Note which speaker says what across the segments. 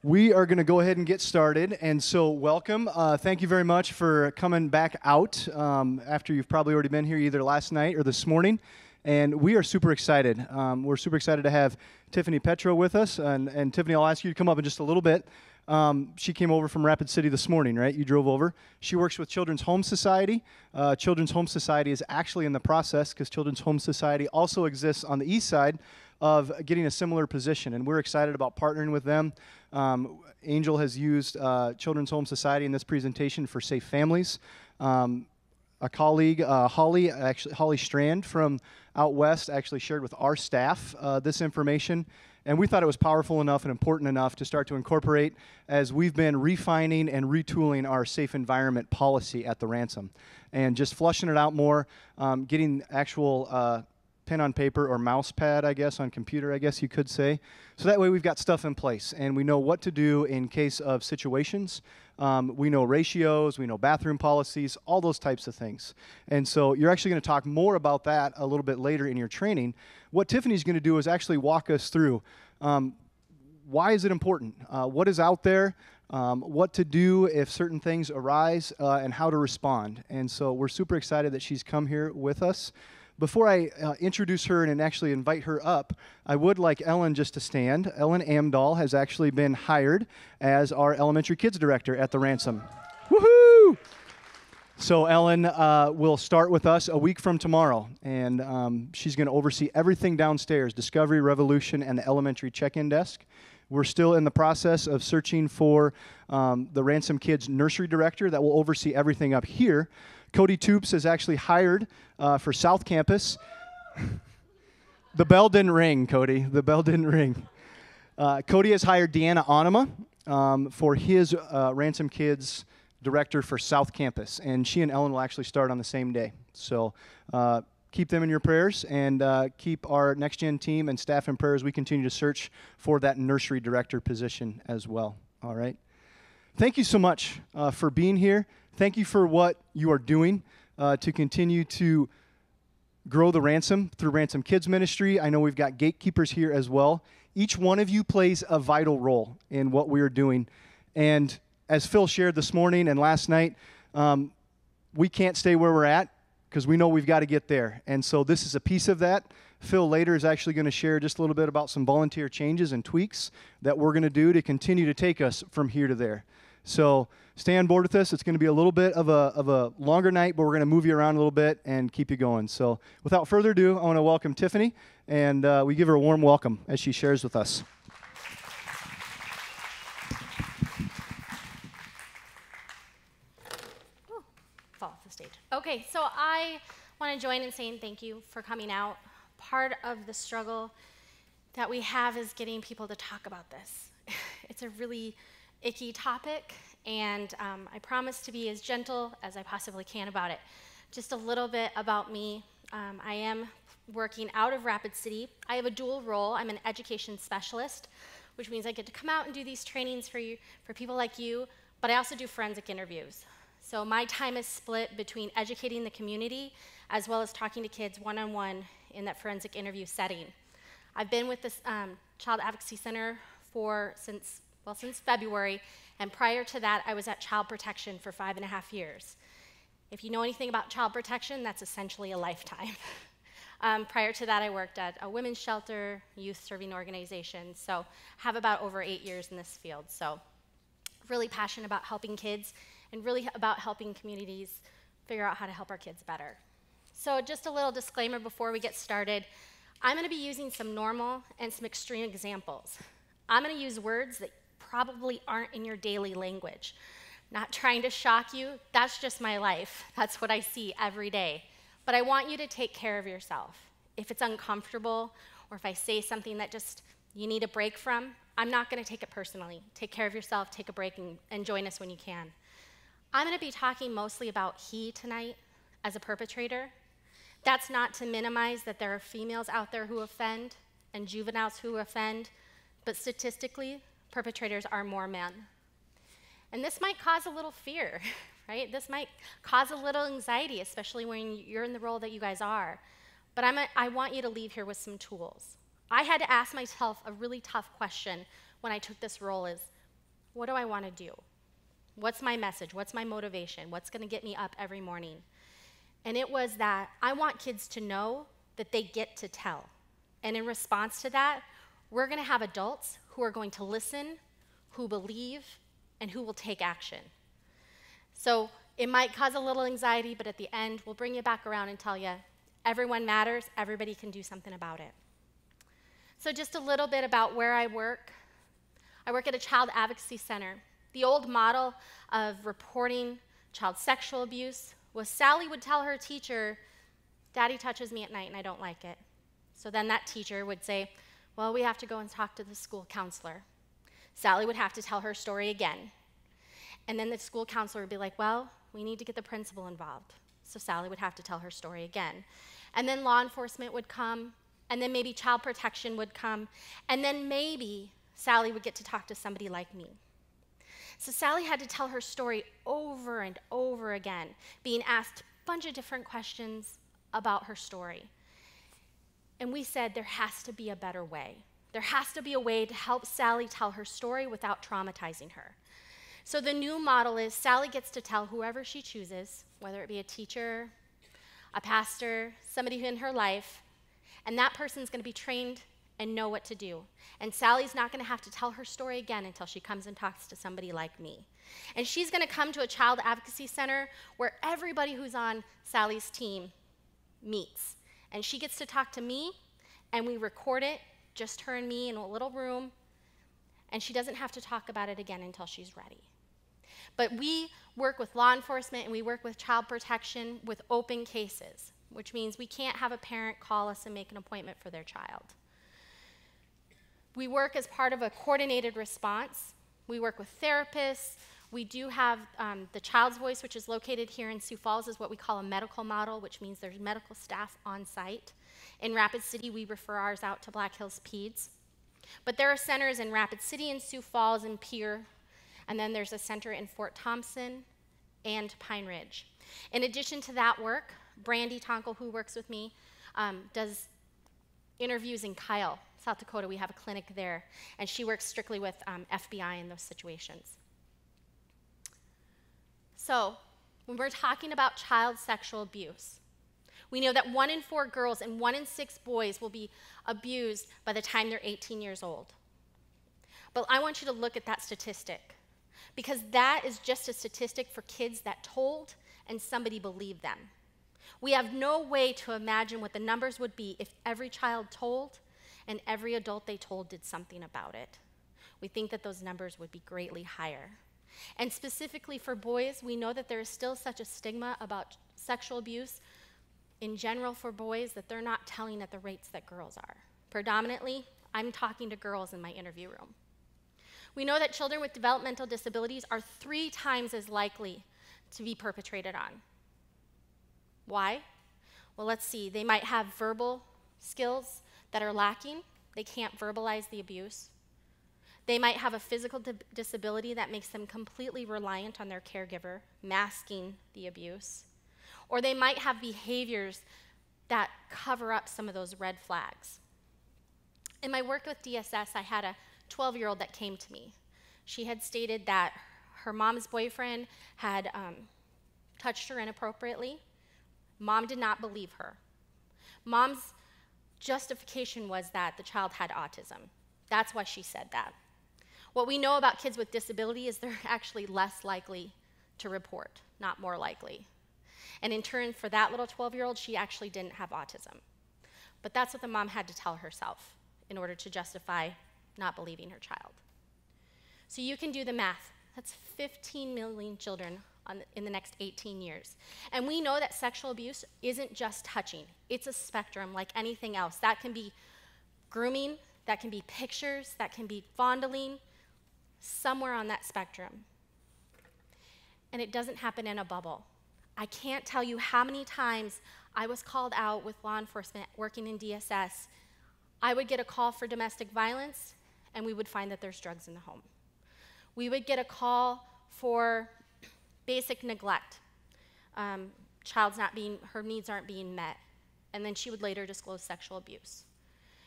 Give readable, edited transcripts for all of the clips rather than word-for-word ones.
Speaker 1: We are going to go ahead and get started, and so welcome. Thank you very much for coming back out after you've probably already been here either last night or this morning, and we are super excited. We're super excited to have Tiffany Petro with us, and Tiffany, I'll ask you to come up in just a little bit. She came over from Rapid City this morning, right? You drove over. She works with Children's Home Society. Children's Home Society is actually in the process because Children's Home Society also exists on the east side of getting a similar position, and we're excited about partnering with them. Angel has used Children's Home Society in this presentation for Safe Families. A colleague, Holly Strand from out west, actually shared with our staff this information, and we thought it was powerful enough and important enough to start to incorporate as we've been refining and retooling our safe environment policy at the Ransom, and just flushing it out more, getting actual pen on paper or mouse pad, I guess, on computer, I guess you could say. So that way we've got stuff in place and we know what to do in case of situations. We know ratios, we know bathroom policies, all those types of things. And so you're actually going to talk more about that a little bit later in your training. What Tiffany's going to do is actually walk us through why is it important, what is out there, what to do if certain things arise, and how to respond. And so we're super excited that she's come here with us. Before I introduce her and actually invite her up, I would like Ellen just to stand. Ellen Amdahl has actually been hired as our elementary kids director at the Ransom. Woohoo! So Ellen will start with us a week from tomorrow, and she's going to oversee everything downstairs, Discovery, Revolution, and the elementary check-in desk. We're still in the process of searching for the Ransom Kids nursery director that will oversee everything up here. Cody Toops is actually hired for South Campus. The bell didn't ring, Cody. The bell didn't ring. Cody has hired Deanna Onema for his Ransom Kids director for South Campus, and she and Ellen will actually start on the same day. So keep them in your prayers, and keep our Next Gen team and staff in prayers. We continue to search for that nursery director position as well. All right. Thank you so much for being here. Thank you for what you are doing to continue to grow the Ransom through Ransom Kids Ministry. I know we've got gatekeepers here as well. Each one of you plays a vital role in what we are doing. And as Phil shared this morning and last night, we can't stay where we're at because we know we've got to get there. And so this is a piece of that. Phil later is actually going to share just a little bit about some volunteer changes and tweaks that we're going to do to continue to take us from here to there. So stay on board with us. It's going to be a little bit of a longer night, but we're going to move you around a little bit and keep you going. So without further ado, I want to welcome Tiffany, and we give her a warm welcome as she shares with us.
Speaker 2: Ooh, fall off the stage. Okay, so I want to join in saying thank you for coming out. Part of the struggle that we have is getting people to talk about this. It's a really icky topic, and I promise to be as gentle as I possibly can about it. Just a little bit about me. I am working out of Rapid City. I have a dual role. I'm an education specialist, which means I get to come out and do these trainings for people like you, but I also do forensic interviews. So my time is split between educating the community as well as talking to kids one-on-one in that forensic interview setting. I've been with this Child Advocacy Center since February, and prior to that, I was at Child Protection for 5.5 years. If you know anything about child protection, that's essentially a lifetime. Prior to that, I worked at a women's shelter, youth serving organization, so have about over 8 years in this field. So really passionate about helping kids and really about helping communities figure out how to help our kids better. So just a little disclaimer before we get started. I'm going to be using some normal and some extreme examples. I'm going to use words that probably aren't in your daily language. Not trying to shock you, that's just my life. That's what I see every day. But I want you to take care of yourself. If it's uncomfortable, or if I say something that just you need a break from, I'm not going to take it personally. Take care of yourself, take a break, and join us when you can. I'm going to be talking mostly about he tonight as a perpetrator. That's not to minimize that there are females out there who offend and juveniles who offend, but statistically, perpetrators are more men. And this might cause a little fear, right? This might cause a little anxiety, especially when you're in the role that you guys are. But I want you to leave here with some tools. I had to ask myself a really tough question when I took this role is, What do I want to do? What's my message? What's my motivation? What's going to get me up every morning? And it was that I want kids to know that they get to tell. And in response to that, we're going to have adults who are going to listen, who believe, and who will take action. So it might cause a little anxiety, but at the end, we'll bring you back around and tell you, everyone matters, everybody can do something about it. So just a little bit about where I work. I work at a child advocacy center. The old model of reporting child sexual abuse was Sally would tell her teacher, Daddy touches me at night and I don't like it. So then that teacher would say, well, we have to go and talk to the school counselor. Sally would have to tell her story again. And then the school counselor would be like, well, we need to get the principal involved. So Sally would have to tell her story again. And then law enforcement would come, and then maybe child protection would come, and then maybe Sally would get to talk to somebody like me. So Sally had to tell her story over and over again, being asked a bunch of different questions about her story. And we said there has to be a better way. There has to be a way to help Sally tell her story without traumatizing her. So the new model is Sally gets to tell whoever she chooses, whether it be a teacher, a pastor, somebody in her life, and that person's going to be trained and know what to do. And Sally's not going to have to tell her story again until she comes and talks to somebody like me. And she's going to come to a child advocacy center where everybody who's on Sally's team meets. And she gets to talk to me, and we record it, just her and me in a little room, and she doesn't have to talk about it again until she's ready. But we work with law enforcement and we work with child protection with open cases, which means we can't have a parent call us and make an appointment for their child. We work as part of a coordinated response. We work with therapists. We do have the Child's Voice, which is located here in Sioux Falls, is what we call a medical model, which means there's medical staff on site. In Rapid City, we refer ours out to Black Hills Peds. But there are centers in Rapid City and Sioux Falls and Pierre, and then there's a center in Fort Thompson and Pine Ridge. In addition to that work, Brandy Tonkel, who works with me, does interviews in Kyle, South Dakota. We have a clinic there, and she works strictly with FBI in those situations. So when we're talking about child sexual abuse, we know that 1 in 4 girls and 1 in 6 boys will be abused by the time they're 18 years old. But I want you to look at that statistic, because that is just a statistic for kids that told and somebody believed them. We have no way to imagine what the numbers would be if every child told and every adult they told did something about it. We think that those numbers would be greatly higher. And specifically for boys, we know that there is still such a stigma about sexual abuse in general for boys that they're not telling at the rates that girls are. Predominantly, I'm talking to girls in my interview room. We know that children with developmental disabilities are 3 times as likely to be perpetrated on. Why? Well, let's see. They might have verbal skills that are lacking. They can't verbalize the abuse. They might have a physical disability that makes them completely reliant on their caregiver, masking the abuse. Or they might have behaviors that cover up some of those red flags. In my work with DSS, I had a 12-year-old that came to me. She had stated that her mom's boyfriend had touched her inappropriately. Mom did not believe her. Mom's justification was that the child had autism. That's why she said that. What we know about kids with disability is they're actually less likely to report, not more likely. And in turn, for that little 12-year-old, she actually didn't have autism. But that's what the mom had to tell herself in order to justify not believing her child. So you can do the math. That's 15 million children in the next 18 years. And we know that sexual abuse isn't just touching. It's a spectrum like anything else. That can be grooming, that can be pictures, that can be fondling, somewhere on that spectrum. And it doesn't happen in a bubble. I can't tell you how many times I was called out with law enforcement working in DSS. I would get a call for domestic violence, and we would find that there's drugs in the home. We would get a call for basic neglect. Her needs aren't being met, and then she would later disclose sexual abuse.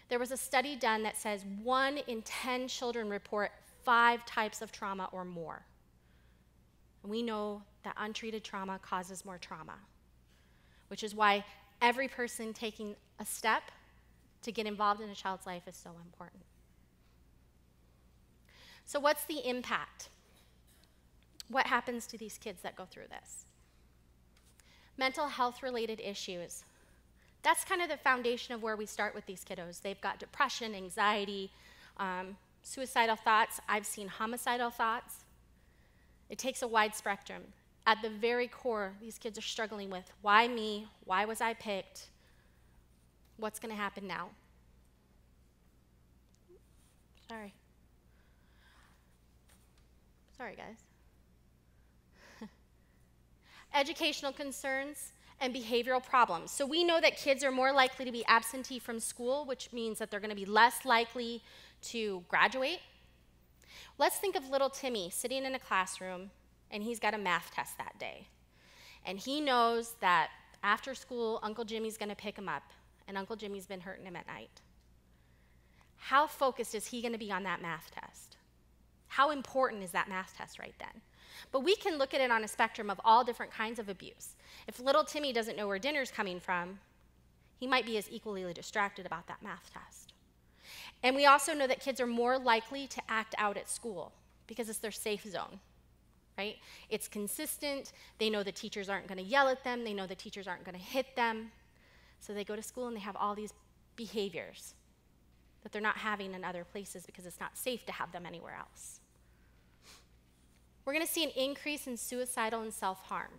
Speaker 2: There was a study done that says 1 in 10 children report 5 types of trauma or more. And we know that untreated trauma causes more trauma, which is why every person taking a step to get involved in a child's life is so important. So what's the impact? What happens to these kids that go through this? Mental health-related issues. That's kind of the foundation of where we start with these kiddos. They've got depression, anxiety, suicidal thoughts. I've seen homicidal thoughts. It takes a wide spectrum. At the very core, these kids are struggling with, why me? Why was I picked? What's going to happen now? Sorry. Sorry, guys. Educational concerns and behavioral problems. So we know that kids are more likely to be absentee from school, which means that they're going to be less likely to graduate. Let's think of little Timmy sitting in a classroom, and he's got a math test that day. And he knows that after school, Uncle Jimmy's going to pick him up, and Uncle Jimmy's been hurting him at night. How focused is he going to be on that math test? How important is that math test right then? But we can look at it on a spectrum of all different kinds of abuse. If little Timmy doesn't know where dinner's coming from, he might be as equally distracted about that math test. And we also know that kids are more likely to act out at school because it's their safe zone, right? It's consistent. They know the teachers aren't going to yell at them. They know the teachers aren't going to hit them. So they go to school and they have all these behaviors that they're not having in other places because it's not safe to have them anywhere else. We're going to see an increase in suicidal and self-harm.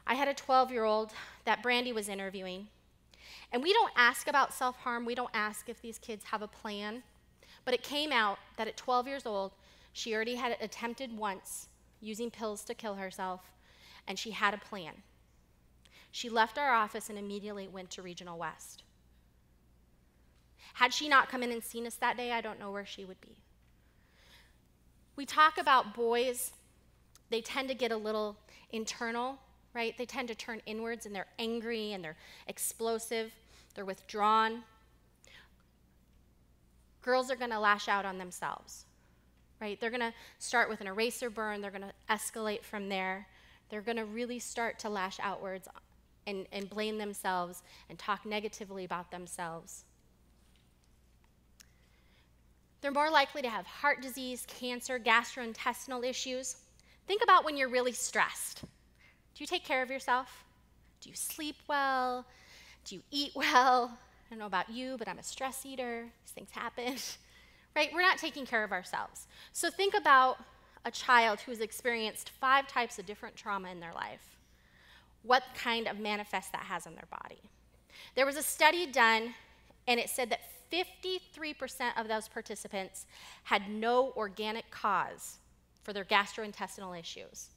Speaker 2: I had a 12-year-old that Brandy was interviewing, and we don't ask about self-harm. We don't ask if these kids have a plan, but it came out that at 12 years old, she already had attempted once using pills to kill herself, and she had a plan. She left our office and immediately went to Regional West. Had she not come in and seen us that day, I don't know where she would be. We talk about boys, they tend to get a little internal, right? They tend to turn inwards and they're angry and they're explosive, they're withdrawn. Girls are gonna lash out on themselves, right? They're gonna start with an eraser burn, they're gonna escalate from there. They're gonna really start to lash outwards and blame themselves and talk negatively about themselves. They're more likely to have heart disease, cancer, gastrointestinal issues. Think about when you're really stressed. Do you take care of yourself? Do you sleep well? Do you eat well? I don't know about you, but I'm a stress eater. These things happen, right? We're not taking care of ourselves. So think about a child who's experienced 5 types of different trauma in their life. What kind of manifest that has on their body. There was a study done, and it said that 53% of those participants had no organic cause for their gastrointestinal issues,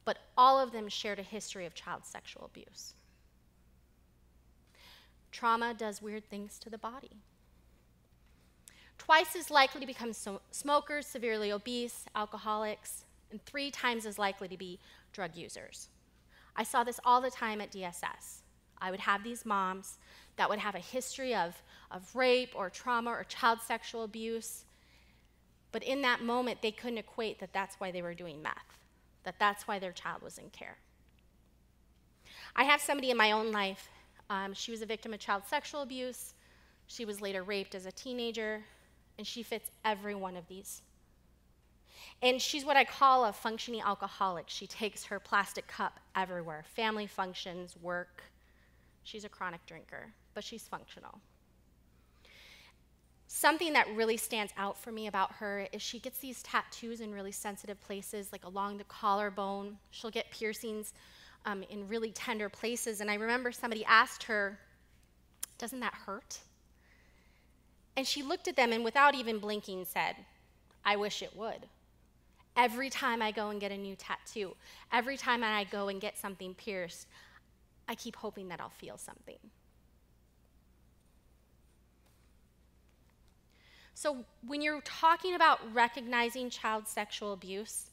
Speaker 2: but all of them shared a history of child sexual abuse. Trauma does weird things to the body. Twice as likely to become smokers, severely obese, alcoholics, and 3 times as likely to be drug users. I saw this all the time at DSS. I would have these moms that would have a history of rape or trauma or child sexual abuse, but in that moment, they couldn't equate that that's why they were doing meth, that that's why their child was in care. I have somebody in my own life. She was a victim of child sexual abuse. She was later raped as a teenager, and she fits every one of these. And she's what I call a functioning alcoholic. She takes her plastic cup everywhere, family functions, work. She's a chronic drinker, but she's functional. Something that really stands out for me about her is she gets these tattoos in really sensitive places, like along the collarbone. She'll get piercings in really tender places. And I remember somebody asked her, "Doesn't that hurt?" And she looked at them and without even blinking said, "I wish it would. Every time I go and get a new tattoo, every time I go and get something pierced, I keep hoping that I'll feel something." So when you're talking about recognizing child sexual abuse,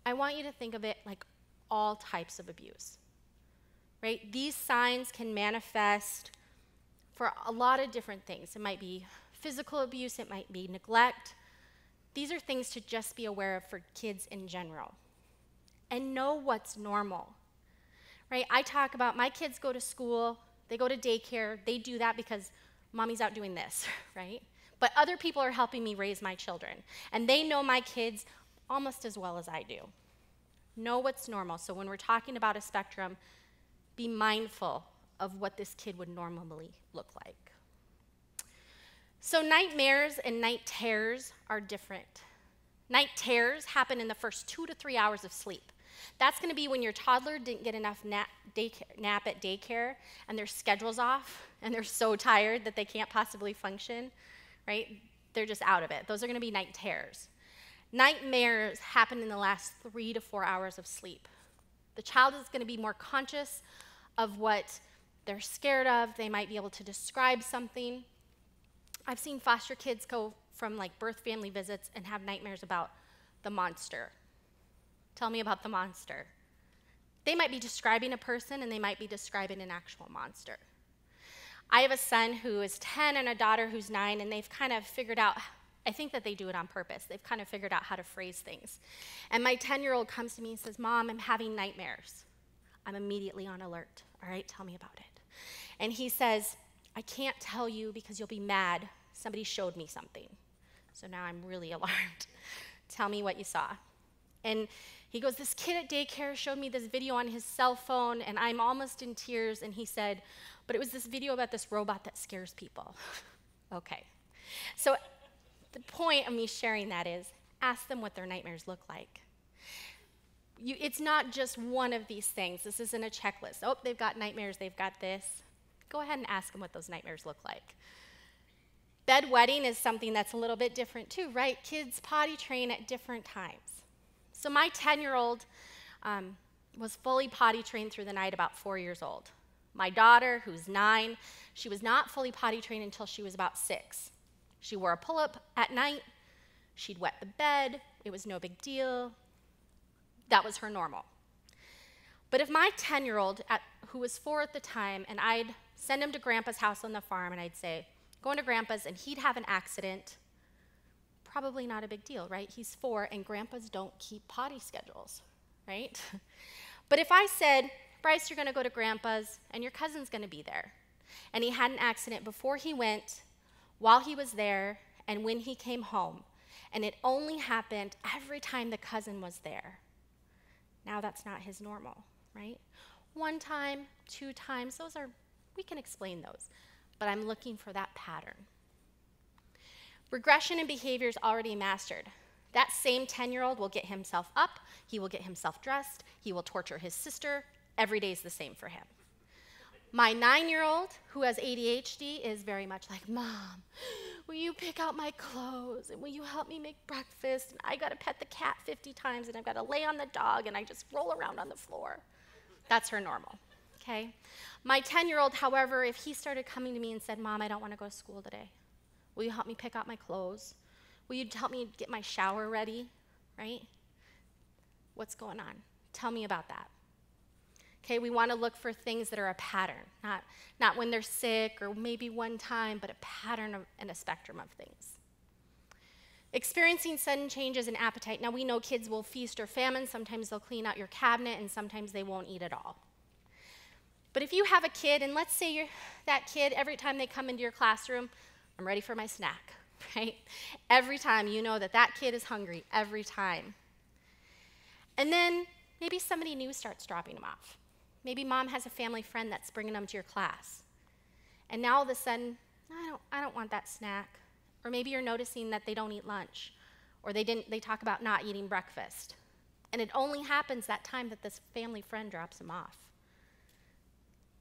Speaker 2: I want you to think of it like all types of abuse, right? These signs can manifest for a lot of different things. It might be physical abuse, it might be neglect, These are things to just be aware of for kids in general. And know what's normal, right? I talk about my kids go to school, they go to daycare, they do that because mommy's out doing this, right? But other people are helping me raise my children, and they know my kids almost as well as I do. Know what's normal. So when we're talking about a spectrum, be mindful of what this kid would normally look like. So nightmares and night terrors are different. Night terrors happen in the first 2 to 3 hours of sleep. That's going to be when your toddler didn't get enough nap at daycare and their schedule's off and they're so tired that they can't possibly function, right? They're just out of it. Those are going to be night terrors. Nightmares happen in the last 3 to 4 hours of sleep. The child is going to be more conscious of what they're scared of. They might be able to describe something. I've seen foster kids go from like birth family visits and have nightmares about the monster. Tell me about the monster. They might be describing a person and they might be describing an actual monster. I have a son who is 10 and a daughter who's 9, and they've kind of figured out, I think that they do it on purpose, they've kind of figured out how to phrase things. And my 10-year-old comes to me and says, Mom, I'm having nightmares. I'm immediately on alert. All right, tell me about it. And he says, I can't tell you because you'll be mad. Somebody showed me something. So now I'm really alarmed. Tell me what you saw. And he goes, this kid at daycare showed me this video on his cell phone, and I'm almost in tears. And he said, but it was this video about this robot that scares people. Okay. So the point of me sharing that is, ask them what their nightmares look like. It's not just one of these things. This isn't a checklist. Oh, they've got nightmares, they've got this. Go ahead and ask them what those nightmares look like. Bedwetting is something that's a little bit different too, right? Kids potty train at different times. So my 10-year-old was fully potty trained through the night about 4 years old. My daughter, who's 9, she was not fully potty trained until she was about 6. She wore a pull-up at night. She'd wet the bed. It was no big deal. That was her normal. But if my 10-year-old, who was 4 at the time, and I'd send him to Grandpa's house on the farm, and I'd say, go into Grandpa's, and he'd have an accident, probably not a big deal, right? He's 4, and Grandpas don't keep potty schedules, right? But if I said, Bryce, you're going to go to Grandpa's, and your cousin's going to be there, and he had an accident before he went, while he was there, and when he came home, and it only happened every time the cousin was there, now that's not his normal, right? 1 time, 2 times, we can explain those, but I'm looking for that pattern. Regression in behavior is already mastered. That same 10-year-old will get himself up, he will get himself dressed, he will torture his sister. Every day is the same for him. My 9-year-old, who has ADHD, is very much like, Mom, will you pick out my clothes, and will you help me make breakfast, and I gotta pet the cat 50 times, and I've gotta lay on the dog, and I just roll around on the floor. That's her normal, okay? My 10-year-old, however, if he started coming to me and said, Mom, I don't wanna go to school today. Will you help me pick out my clothes? Will you help me get my shower ready, right? What's going on? Tell me about that. Okay, we want to look for things that are a pattern, not when they're sick or maybe one time, but a pattern and a spectrum of things. Experiencing sudden changes in appetite. Now we know kids will feast or famine. Sometimes they'll clean out your cabinet, and sometimes they won't eat at all. But if you have a kid, and let's say that kid, every time they come into your classroom, I'm ready for my snack, right? Every time you know that kid is hungry, every time. And then maybe somebody new starts dropping them off. Maybe mom has a family friend that's bringing them to your class. And now all of a sudden, I don't want that snack. Or maybe you're noticing that they don't eat lunch, or they talk about not eating breakfast. And it only happens that time that this family friend drops them off.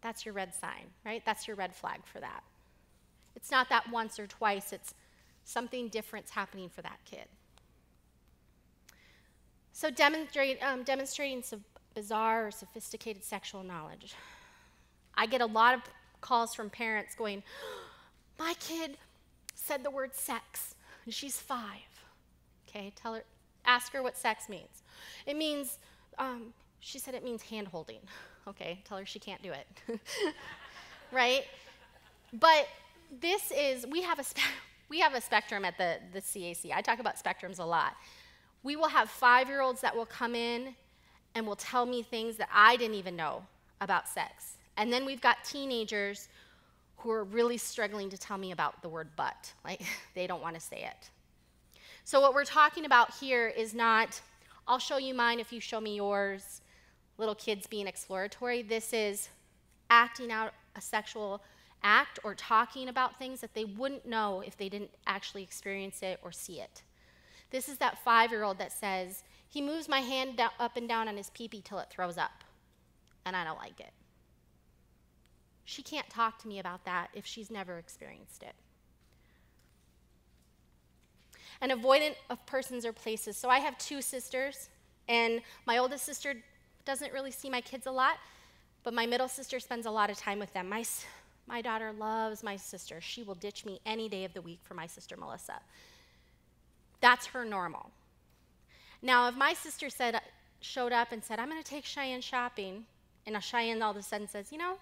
Speaker 2: That's your red sign, right? That's your red flag for that. It's not that once or twice, it's something different's happening for that kid. So demonstrating some bizarre or sophisticated sexual knowledge. I get a lot of calls from parents going, my kid said the word sex, and she's 5. Okay, ask her what sex means. It means, she said it means hand holding. Okay, tell her she can't do it. Right? But we have a We have a spectrum at the CAC. I talk about spectrums a lot. We will have 5-year-olds that will come in and will tell me things that I didn't even know about sex. And then we've got teenagers who are really struggling to tell me about the word butt. Like, they don't want to say it. So what we're talking about here is not, I'll show you mine if you show me yours, little kids being exploratory. This is acting out a sexual act or talking about things that they wouldn't know if they didn't actually experience it or see it. This is that 5-year-old that says, he moves my hand up and down on his pee-pee till it throws up, and I don't like it. She can't talk to me about that if she's never experienced it. And avoidant of persons or places. So I have 2 sisters, and my oldest sister doesn't really see my kids a lot, but my middle sister spends a lot of time with them. My daughter loves my sister. She will ditch me any day of the week for my sister Melissa. That's her normal. Now, if my sister showed up and said, I'm going to take Cheyenne shopping, and Cheyenne all of a sudden says, you know,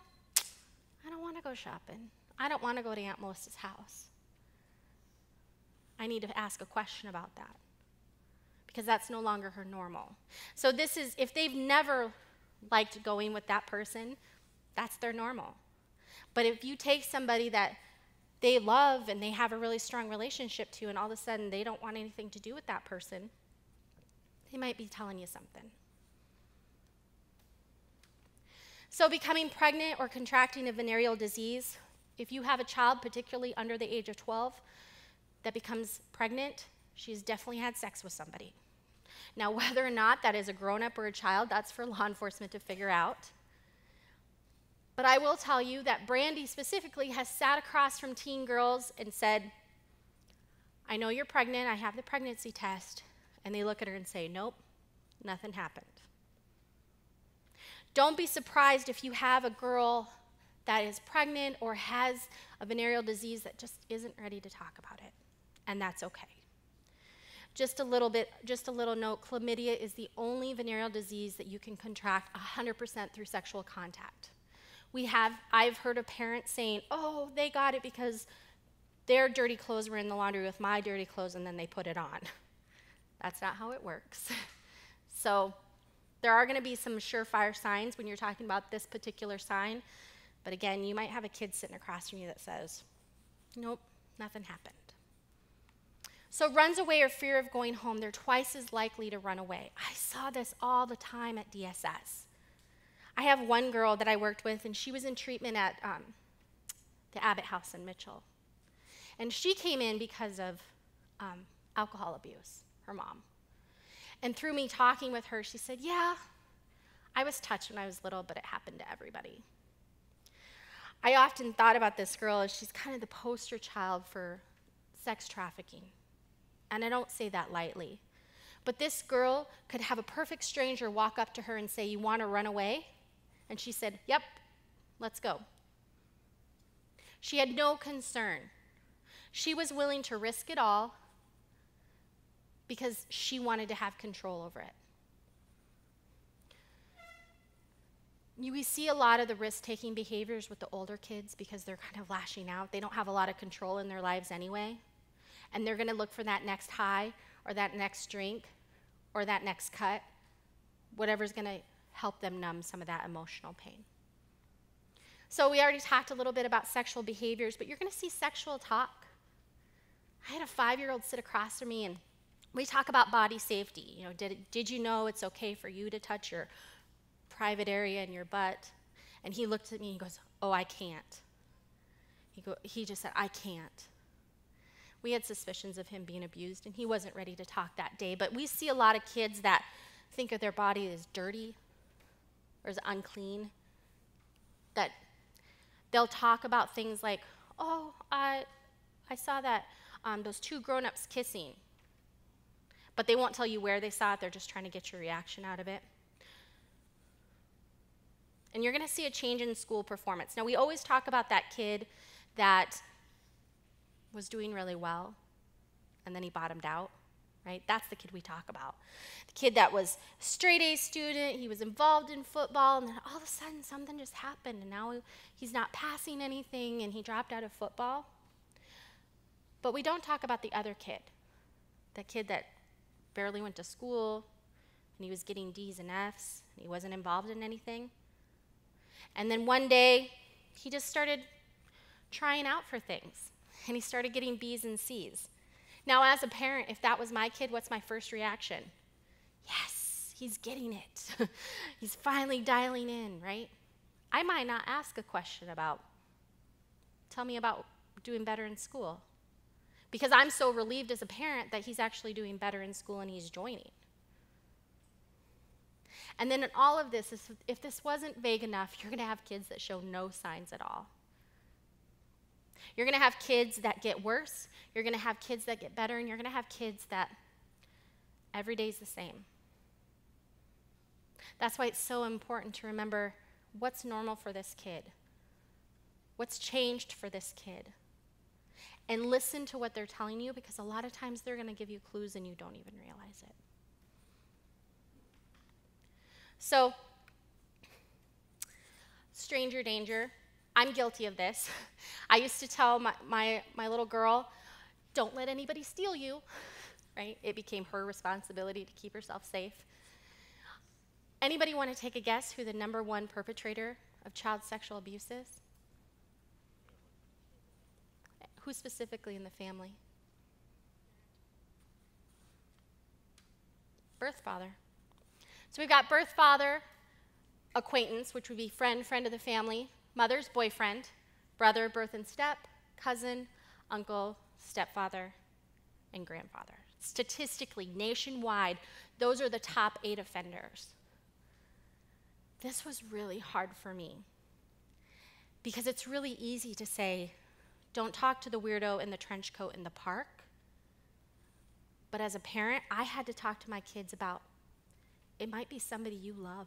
Speaker 2: I don't want to go shopping. I don't want to go to Aunt Melissa's house. I need to ask a question about that, because that's no longer her normal. So this is, if they've never liked going with that person, that's their normal. But if you take somebody that they love and they have a really strong relationship to, and all of a sudden they don't want anything to do with that person, they might be telling you something. So becoming pregnant or contracting a venereal disease, if you have a child, particularly under the age of 12, that becomes pregnant, she's definitely had sex with somebody. Now, whether or not that is a grown-up or a child, that's for law enforcement to figure out. But I will tell you that Brandy specifically has sat across from teen girls and said, I know you're pregnant, I have the pregnancy test. And they look at her and say, nope, nothing happened. Don't be surprised if you have a girl that is pregnant or has a venereal disease that just isn't ready to talk about it. And that's okay. Just a little note, chlamydia is the only venereal disease that you can contract 100% through sexual contact. I've heard of parents saying, oh, they got it because their dirty clothes were in the laundry with my dirty clothes and then they put it on. That's not how it works. So there are going to be some surefire signs when you're talking about this particular sign. But again, you might have a kid sitting across from you that says, nope, nothing happened. So runs away or fear of going home, they're twice as likely to run away. I saw this all the time at DSS. I have one girl that I worked with, and she was in treatment at the Abbott House in Mitchell. And she came in because of alcohol abuse, her mom. And through me talking with her, she said, yeah, I was touched when I was little, but it happened to everybody. I often thought about this girl as she's kind of the poster child for sex trafficking. And I don't say that lightly. But this girl could have a perfect stranger walk up to her and say, you want to run away? And she said, yep, let's go. She had no concern. She was willing to risk it all because she wanted to have control over it. We see a lot of the risk-taking behaviors with the older kids because they're kind of lashing out. They don't have a lot of control in their lives anyway. And they're going to look for that next high or that next drink or that next cut, whatever's going to help them numb some of that emotional pain. So we already talked a little bit about sexual behaviors, but you're going to see sexual talk. I had a 5-year-old sit across from me, and we talk about body safety. You know, did you know it's okay for you to touch your private area in your butt? And he looked at me and he goes, oh, I can't. He just said, I can't. We had suspicions of him being abused, and he wasn't ready to talk that day. But we see a lot of kids that think of their body as dirty or as unclean, that they'll talk about things like, oh, I saw that those 2 grown-ups kissing. But they won't tell you where they saw it. They're just trying to get your reaction out of it. And you're going to see a change in school performance. Now, we always talk about that kid that was doing really well, and then he bottomed out, right? That's the kid we talk about. The kid that was a straight-A student, he was involved in football, and then all of a sudden something just happened, and now he's not passing anything, and he dropped out of football. But we don't talk about the other kid, the kid that barely went to school, and he was getting D's and F's, and he wasn't involved in anything. And then one day, he just started trying out for things, and he started getting B's and C's. Now, as a parent, if that was my kid, what's my first reaction? Yes, he's getting it. He's finally dialing in, right? I might not ask a question about, tell me about doing better in school, because I'm so relieved as a parent that he's actually doing better in school and he's joining. And then in all of this, if this wasn't vague enough, you're going to have kids that show no signs at all. You're going to have kids that get worse, you're going to have kids that get better, and you're going to have kids that every day's the same. That's why it's so important to remember what's normal for this kid, what's changed for this kid, and listen to what they're telling you, because a lot of times they're going to give you clues and you don't even realize it. So, stranger danger. I'm guilty of this. I used to tell my little girl, don't let anybody steal you, right? It became her responsibility to keep herself safe. Anybody want to take a guess who the #1 perpetrator of child sexual abuse is? Who specifically in the family? Birth father. So we've got birth father, acquaintance, which would be friend of the family, mother's boyfriend, brother, birth and step, cousin, uncle, stepfather, and grandfather. Statistically, nationwide, those are the top 8 offenders. This was really hard for me because it's really easy to say, don't talk to the weirdo in the trench coat in the park. But as a parent, I had to talk to my kids about, it might be somebody you love.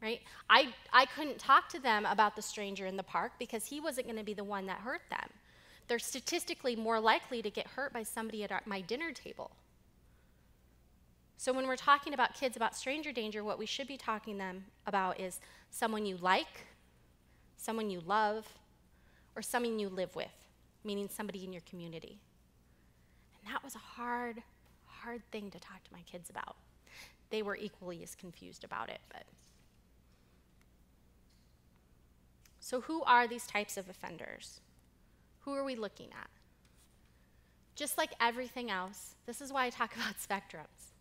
Speaker 2: Right? I couldn't talk to them about the stranger in the park because he wasn't going to be the one that hurt them. They're statistically more likely to get hurt by somebody at my dinner table. So when we're talking about kids about stranger danger, what we should be talking them about is someone you like, someone you love, or someone you live with, meaning somebody in your community. And that was a hard thing to talk to my kids about. They were equally as confused about it, but. So who are these types of offenders? Who are we looking at? Just like everything else, this is why I talk about spectrums.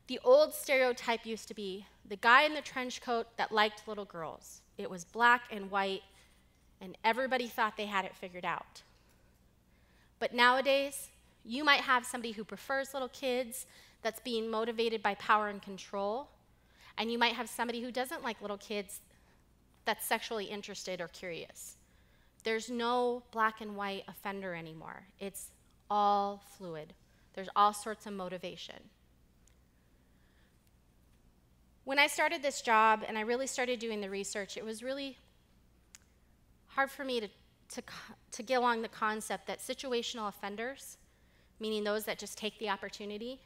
Speaker 2: The old stereotype used to be the guy in the trench coat that liked little girls. It was black and white, and everybody thought they had it figured out. But nowadays, you might have somebody who prefers little kids that's being motivated by power and control, and you might have somebody who doesn't like little kids that's sexually interested or curious. There's no black and white offender anymore. It's all fluid. There's all sorts of motivation. When I started this job and I really started doing the research, it was really hard for me to get along the concept that situational offenders, meaning those that just take the opportunity,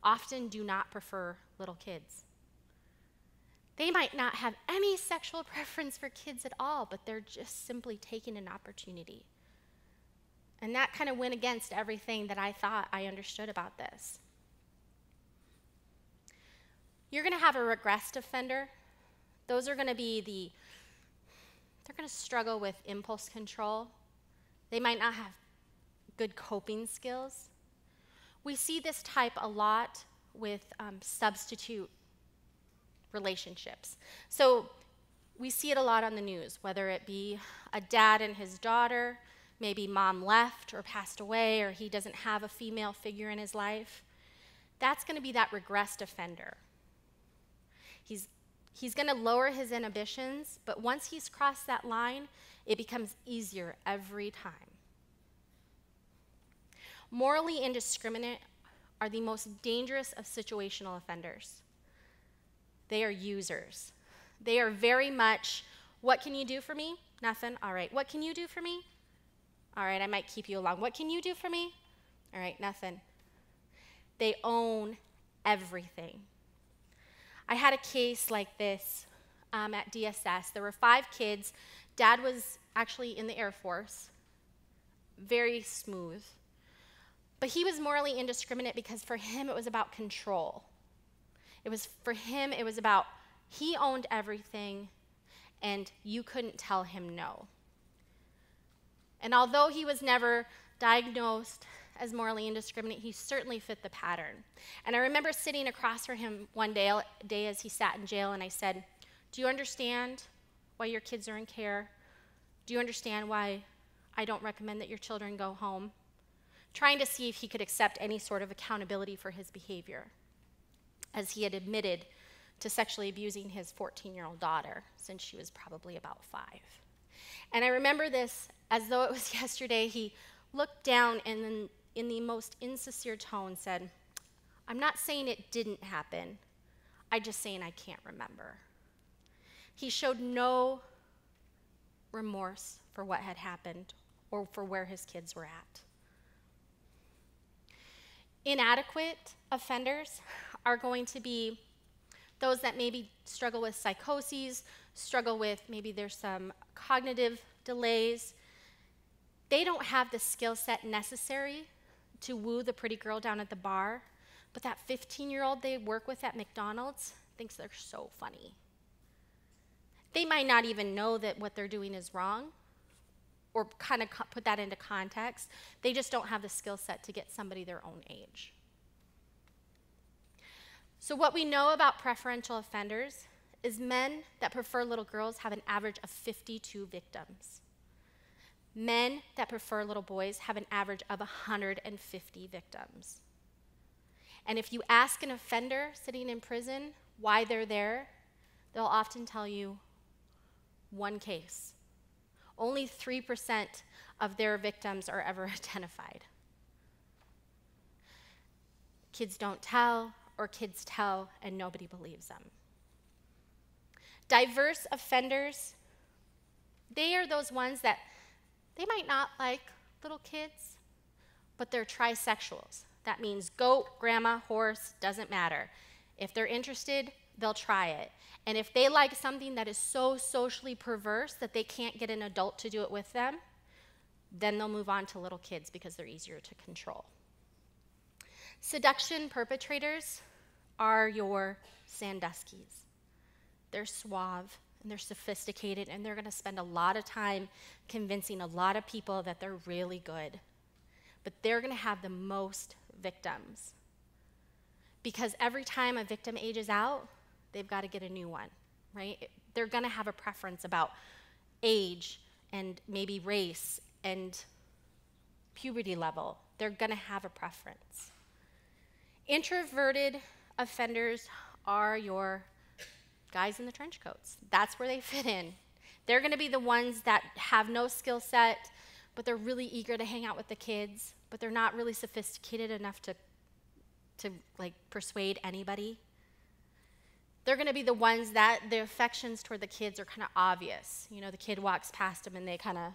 Speaker 2: often do not prefer little kids. They might not have any sexual preference for kids at all, but they're just simply taking an opportunity. And that kind of went against everything that I thought I understood about this. You're going to have a regressed offender. Those are going to be they're going to struggle with impulse control. They might not have good coping skills. We see this type a lot with substitute relationships. So we see it a lot on the news, whether it be a dad and his daughter, maybe mom left or passed away, or he doesn't have a female figure in his life. That's going to be that regressed offender. He's going to lower his inhibitions, but once he's crossed that line, it becomes easier every time. Morally indiscriminate are the most dangerous of situational offenders. They are users. They are very much, what can you do for me? Nothing. All right. What can you do for me? All right, I might keep you along. What can you do for me? All right, nothing. They own everything. I had a case like this at DSS. There were 5 kids. Dad was actually in the Air Force. very smooth. But he was morally indiscriminate because for him it was about control. For him it was about he owned everything and you couldn't tell him no. And although he was never diagnosed as morally indiscriminate, he certainly fit the pattern. And I remember sitting across from him one day as he sat in jail, and I said, "Do you understand why your kids are in care? Do you understand why I don't recommend that your children go home?" Trying to see if he could accept any sort of accountability for his behavior, as he had admitted to sexually abusing his 14-year-old daughter since she was probably about 5. And I remember this as though it was yesterday. He looked down and then in the most insincere tone said, "I'm not saying it didn't happen. I'm just saying I can't remember." He showed no remorse for what had happened or for where his kids were at. Inadequate offenders are going to be those that maybe struggle with psychoses, struggle with maybe there's some cognitive delays. They don't have the skill set necessary to woo the pretty girl down at the bar, but that 15-year-old they work with at McDonald's thinks they're so funny. They might not even know that what they're doing is wrong or kind of put that into context. They just don't have the skill set to get somebody their own age. So what we know about preferential offenders is men that prefer little girls have an average of 52 victims. Men that prefer little boys have an average of 150 victims. And if you ask an offender sitting in prison why they're there, they'll often tell you one case. Only 3% of their victims are ever identified. Kids don't tell, or kids tell and nobody believes them. Diverse offenders, they are those ones that they might not like little kids, but they're trisexuals. That means goat, grandma, horse, doesn't matter. If they're interested, they'll try it. And if they like something that is so socially perverse that they can't get an adult to do it with them, then they'll move on to little kids because they're easier to control. Seduction perpetrators are your Sandusky's. They're suave and they're sophisticated and they're going to spend a lot of time convincing a lot of people that they're really good. But they're going to have the most victims. Because every time a victim ages out, they've got to get a new one, right? They're going to have a preference about age and maybe race and puberty level. They're going to have a preference. Introverted offenders are your guys in the trench coats. That's where they fit in. They're going to be the ones that have no skill set, but they're really eager to hang out with the kids, but they're not really sophisticated enough to like persuade anybody. They're going to be the ones that their affections toward the kids are kind of obvious. You know, the kid walks past them and they kind of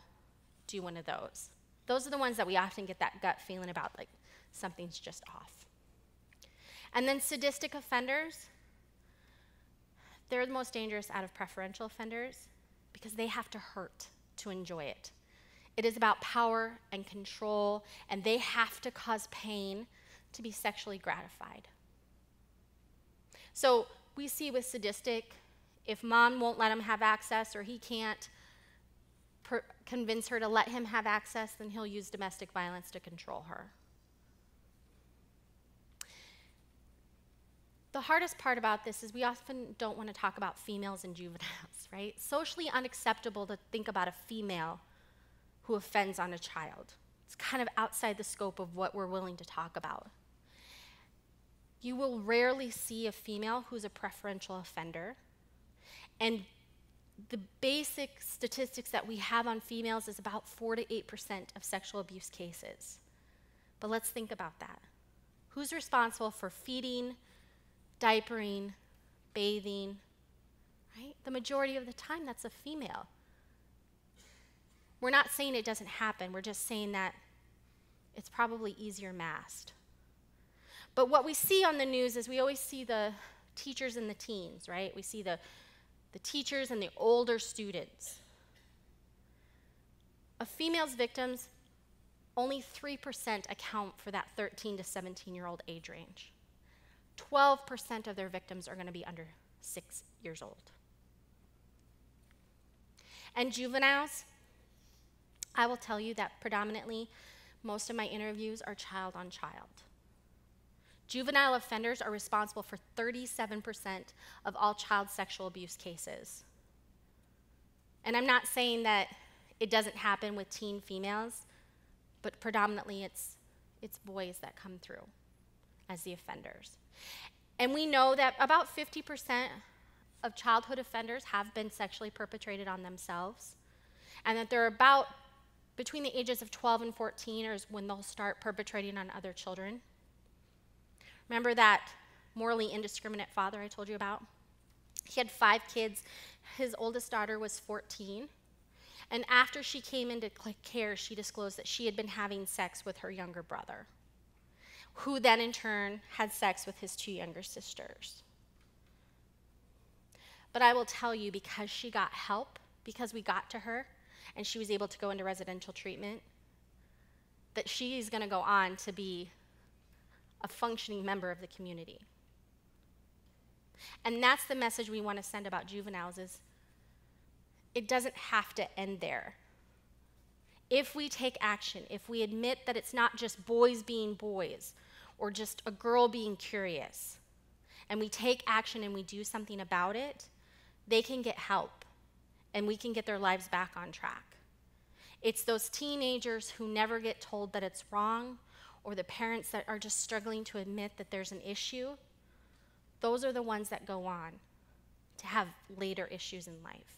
Speaker 2: do one of those. Those are the ones that we often get that gut feeling about, like something's just off. And then sadistic offenders, they're the most dangerous out of preferential offenders because they have to hurt to enjoy it. It is about power and control, and they have to cause pain to be sexually gratified. So we see with sadistic, if mom won't let him have access or he can't convince her to let him have access, then he'll use domestic violence to control her. The hardest part about this is we often don't want to talk about females and juveniles, right? Socially unacceptable to think about a female who offends on a child. It's kind of outside the scope of what we're willing to talk about. You will rarely see a female who's a preferential offender. And the basic statistics that we have on females is about 4 to 8% of sexual abuse cases. But let's think about that. Who's responsible for feeding, diapering, bathing, right? The majority of the time, that's a female. We're not saying it doesn't happen. We're just saying that it's probably easier masked. But what we see on the news is we always see the teachers and the teens, right? We see the teachers and the older students. A female's victims only 3% account for that 13 to 17-year-old age range. 12% of their victims are going to be under 6 years old. And juveniles, I will tell you that predominantly most of my interviews are child on child. Juvenile offenders are responsible for 37% of all child sexual abuse cases. And I'm not saying that it doesn't happen with teen females, but predominantly it's boys that come through as the offenders. And we know that about 50% of childhood offenders have been sexually perpetrated on themselves, and that they're about between the ages of 12 and 14 is when they'll start perpetrating on other children. Remember that morally indiscriminate father I told you about? He had 5 kids. His oldest daughter was 14. And after she came into care, she disclosed that she had been having sex with her younger brother, who then in turn had sex with his 2 younger sisters. But I will tell you, because she got help, because we got to her, and she was able to go into residential treatment, that she is going to go on to be a functioning member of the community. And that's the message we want to send about juveniles is it doesn't have to end there. If we take action, if we admit that it's not just boys being boys or just a girl being curious, and we take action and we do something about it, they can get help and we can get their lives back on track. It's those teenagers who never get told that it's wrong, or the parents that are just struggling to admit that there's an issue. Those are the ones that go on to have later issues in life.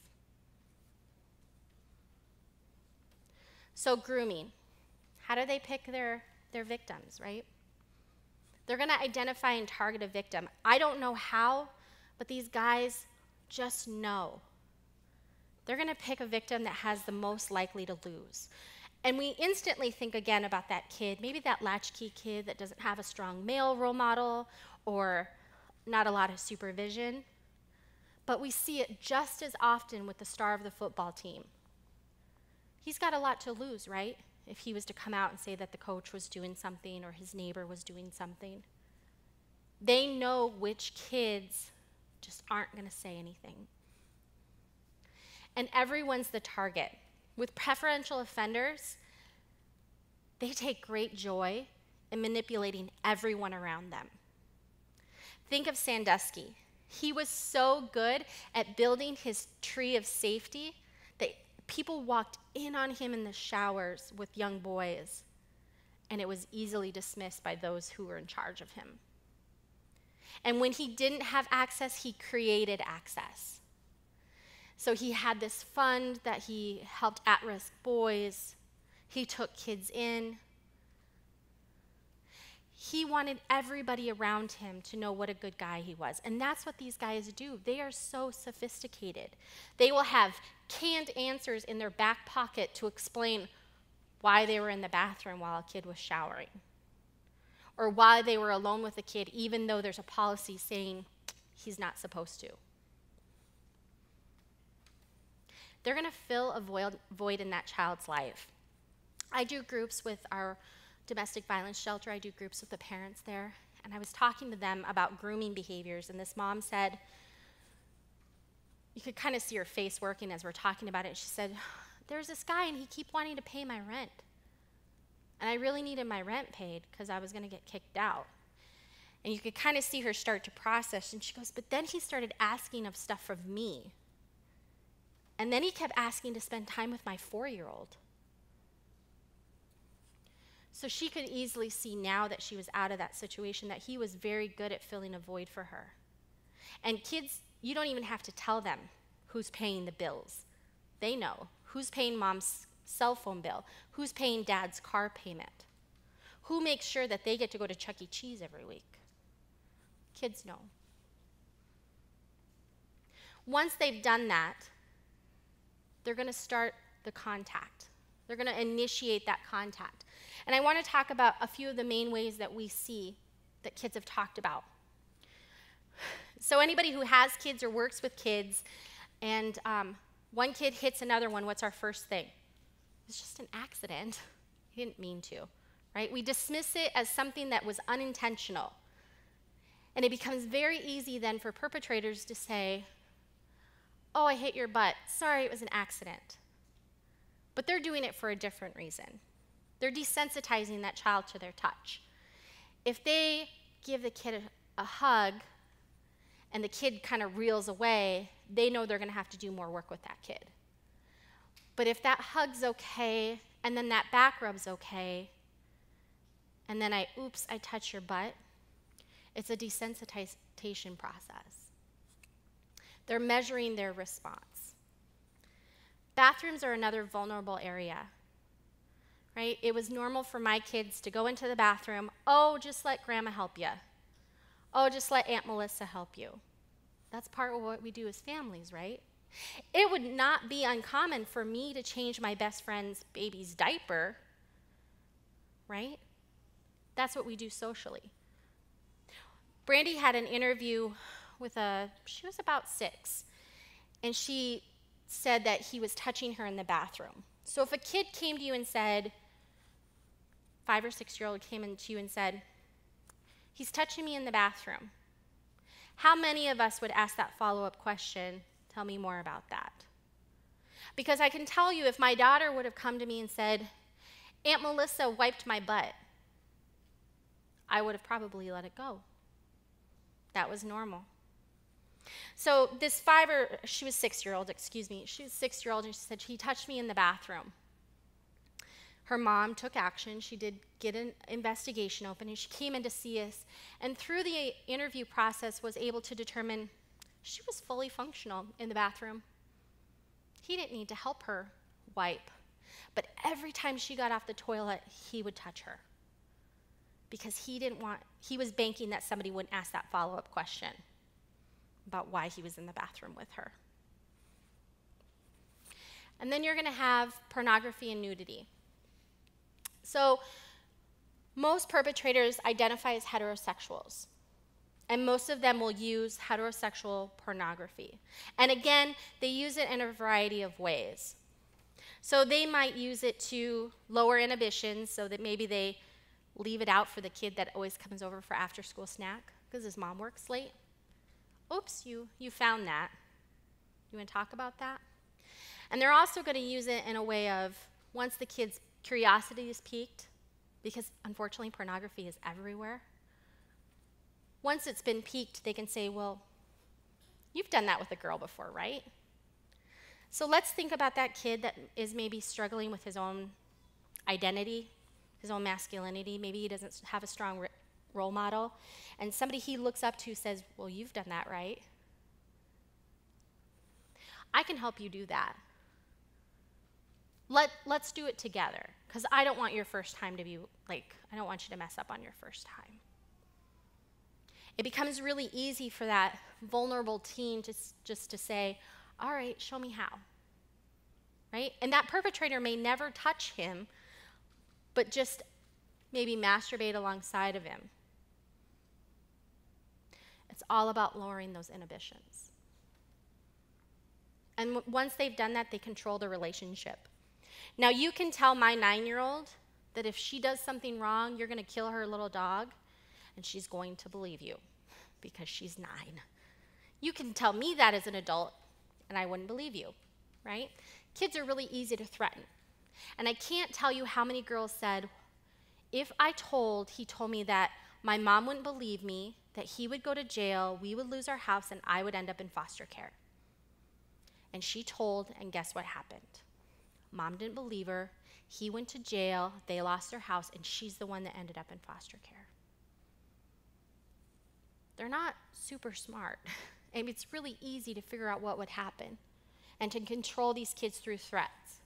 Speaker 2: So grooming, how do they pick their victims, right? They're going to identify and target a victim. I don't know how, but these guys just know. They're going to pick a victim that has the most likely to lose. And we instantly think again about that kid, maybe that latchkey kid that doesn't have a strong male role model or not a lot of supervision. But we see it just as often with the star of the football team. He's got a lot to lose, right? If he was to come out and say that the coach was doing something or his neighbor was doing something. They know which kids just aren't going to say anything. And everyone's the target. With preferential offenders, they take great joy in manipulating everyone around them. Think of Sandusky. He was so good at building his tree of safety that people walked in on him in the showers with young boys, and it was easily dismissed by those who were in charge of him. And when he didn't have access, he created access. So he had this fund that he helped at-risk boys. He took kids in. He wanted everybody around him to know what a good guy he was. And that's what these guys do. They are so sophisticated. They will have canned answers in their back pocket to explain why they were in the bathroom while a kid was showering, or why they were alone with a kid even though there's a policy saying he's not supposed to. They're going to fill a void in that child's life. I do groups with our domestic violence shelter. I do groups with the parents there. And I was talking to them about grooming behaviors. And this mom said, you could kind of see her face working as we're talking about it. She said, there's this guy and he keeps wanting to pay my rent. And I really needed my rent paid because I was going to get kicked out. And you could kind of see her start to process. And she goes, but then he started asking of stuff from me. And then he kept asking to spend time with my 4-year-old. So she could easily see now that she was out of that situation that he was very good at filling a void for her. And kids, you don't even have to tell them who's paying the bills. They know who's paying mom's cell phone bill, who's paying dad's car payment, who makes sure that they get to go to Chuck E. Cheese every week. Kids know. Once they've done that, they're going to start the contact. They're going to initiate that contact. And I want to talk about a few of the main ways that we see that kids have talked about. So anybody who has kids or works with kids, and one kid hits another one, what's our first thing? It's just an accident. He didn't mean to, right? We dismiss it as something that was unintentional. And it becomes very easy then for perpetrators to say, oh, I hit your butt. Sorry, it was an accident. But they're doing it for a different reason. They're desensitizing that child to their touch. If they give the kid a hug and the kid kind of reels away, they know they're going to have to do more work with that kid. But if that hug's okay, and then that back rub's okay, and then I touch your butt, it's a desensitization process. They're measuring their response. Bathrooms are another vulnerable area, right? It was normal for my kids to go into the bathroom, oh, just let grandma help you. Oh, just let Aunt Melissa help you. That's part of what we do as families, right? It would not be uncommon for me to change my best friend's baby's diaper, right? That's what we do socially. Brandy had an interview with she was about 6, and she said that he was touching her in the bathroom. So if a kid came to you and said, 5 or 6-year-old came into you and said, he's touching me in the bathroom, how many of us would ask that follow-up question, tell me more about that? Because I can tell you, if my daughter would have come to me and said, Aunt Melissa wiped my butt, I would have probably let it go. That was normal. So this she was 6-year-old, excuse me. She was 6-year-old, and she said, he touched me in the bathroom. Her mom took action. She did get an investigation open, and she came in to see us. And through the interview process was able to determine she was fully functional in the bathroom. He didn't need to help her wipe. But every time she got off the toilet, he would touch her. Because he was banking that somebody wouldn't ask that follow-up question about why he was in the bathroom with her. And then you're going to have pornography and nudity. So most perpetrators identify as heterosexuals, and most of them will use heterosexual pornography. And again, they use it in a variety of ways. So they might use it to lower inhibitions, so that maybe they leave it out for the kid that always comes over for after-school snack because his mom works late. Oops, you found that. You want to talk about that? And they're also going to use it in a way of, once the kid's curiosity is piqued, because unfortunately pornography is everywhere, once it's been piqued, they can say, well, you've done that with a girl before, right? So let's think about that kid that is maybe struggling with his own identity, his own masculinity. Maybe he doesn't have a strong role model, and somebody he looks up to says, well, you've done that, right? I can help you do that. Let's do it together, because I don't want your first time to be like, I don't want you to mess up on your first time. It becomes really easy for that vulnerable teen just to say, all right, show me how, right? And that perpetrator may never touch him, but just maybe masturbate alongside of him. It's all about lowering those inhibitions. And once they've done that, they control the relationship. Now, you can tell my 9-year-old that if she does something wrong, you're going to kill her little dog, and she's going to believe you because she's 9. You can tell me that as an adult, and I wouldn't believe you, right? Kids are really easy to threaten. And I can't tell you how many girls said, if he told me that my mom wouldn't believe me, that he would go to jail, we would lose our house, and I would end up in foster care. And she told, and guess what happened? Mom didn't believe her. He went to jail, they lost their house, and she's the one that ended up in foster care. They're not super smart. And it's really easy to figure out what would happen and to control these kids through threats.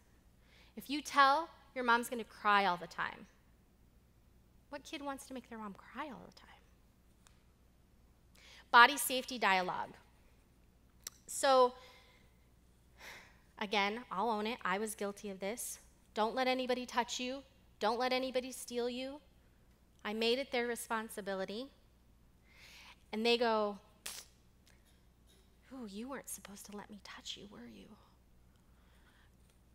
Speaker 2: If you tell, your mom's going to cry all the time. What kid wants to make their mom cry all the time? Body safety dialogue. So, again, I'll own it. I was guilty of this. Don't let anybody touch you. Don't let anybody steal you. I made it their responsibility. And they go, ooh, you weren't supposed to let me touch you, were you?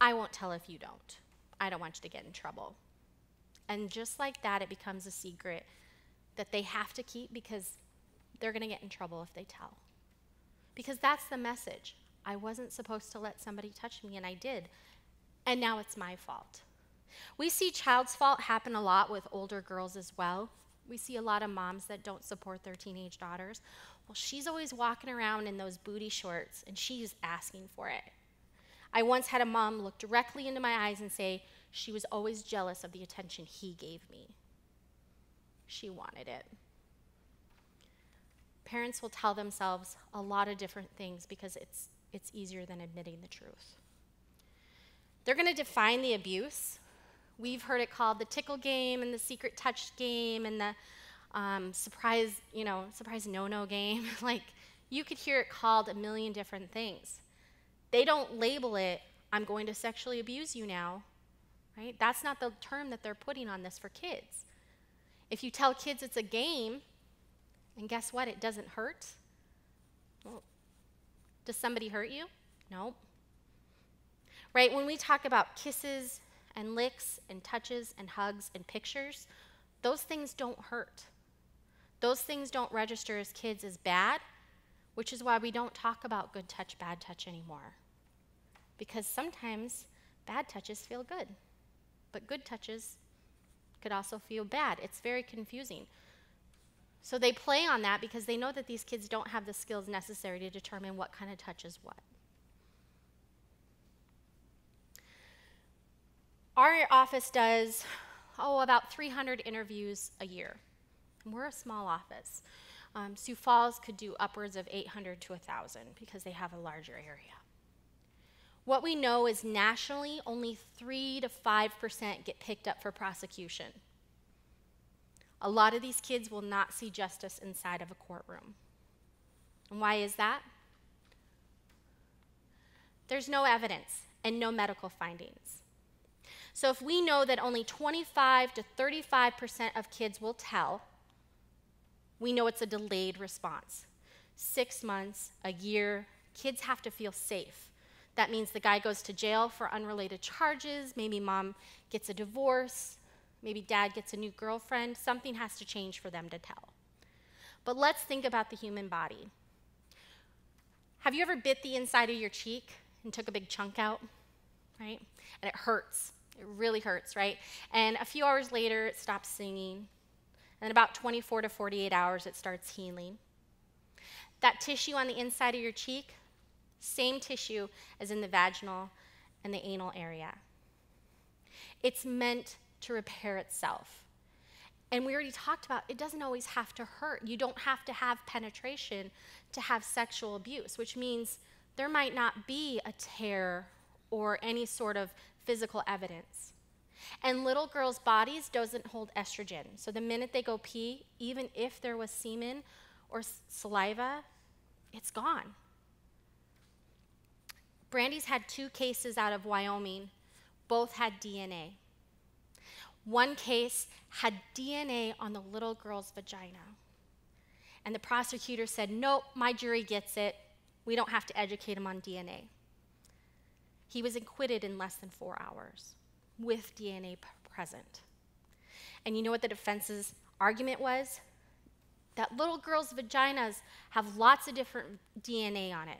Speaker 2: I won't tell if you don't. I don't want you to get in trouble. And just like that, it becomes a secret that they have to keep because they're going to get in trouble if they tell. Because that's the message. I wasn't supposed to let somebody touch me, and I did. And now it's my fault. We see child's fault happen a lot with older girls as well. We see a lot of moms that don't support their teenage daughters. Well, she's always walking around in those booty shorts, and she's asking for it. I once had a mom look directly into my eyes and say she was always jealous of the attention he gave me. She wanted it. Parents will tell themselves a lot of different things because it's easier than admitting the truth. They're going to define the abuse. We've heard it called the tickle game and the secret touch game and the surprise no-no game. Like, you could hear it called a million different things. They don't label it, I'm going to sexually abuse you now, right? That's not the term that they're putting on this for kids. If you tell kids it's a game, and guess what? It doesn't hurt. Well, does somebody hurt you? No. Right? When we talk about kisses and licks and touches and hugs and pictures, those things don't hurt. Those things don't register as kids as bad, which is why we don't talk about good touch, bad touch anymore. Because sometimes bad touches feel good, but good touches could also feel bad. It's very confusing. So they play on that because they know that these kids don't have the skills necessary to determine what kind of touch is what. Our office does, about 300 interviews a year. And we're a small office. Sioux Falls could do upwards of 800 to 1,000 because they have a larger area. What we know is nationally, only 3 to 5% get picked up for prosecution. A lot of these kids will not see justice inside of a courtroom. And why is that? There's no evidence and no medical findings. So if we know that only 25 to 35% of kids will tell, we know it's a delayed response. 6 months, a year, kids have to feel safe. That means the guy goes to jail for unrelated charges, maybe mom gets a divorce, maybe dad gets a new girlfriend. Something has to change for them to tell. But let's think about the human body. Have you ever bit the inside of your cheek and took a big chunk out, right? And it hurts. It really hurts, right? And a few hours later, it stops stinging. And about 24 to 48 hours, it starts healing. That tissue on the inside of your cheek, same tissue as in the vaginal and the anal area. It's meant to repair itself. And we already talked about it doesn't always have to hurt. You don't have to have penetration to have sexual abuse, which means there might not be a tear or any sort of physical evidence. And little girls' bodies doesn't hold estrogen. So the minute they go pee, even if there was semen or saliva, it's gone. Brandy's had 2 cases out of Wyoming. Both had DNA. One case had DNA on the little girl's vagina. And the prosecutor said, nope, my jury gets it. We don't have to educate him on DNA. He was acquitted in less than 4 hours with DNA present. And you know what the defense's argument was? That little girls' vaginas have lots of different DNA on it.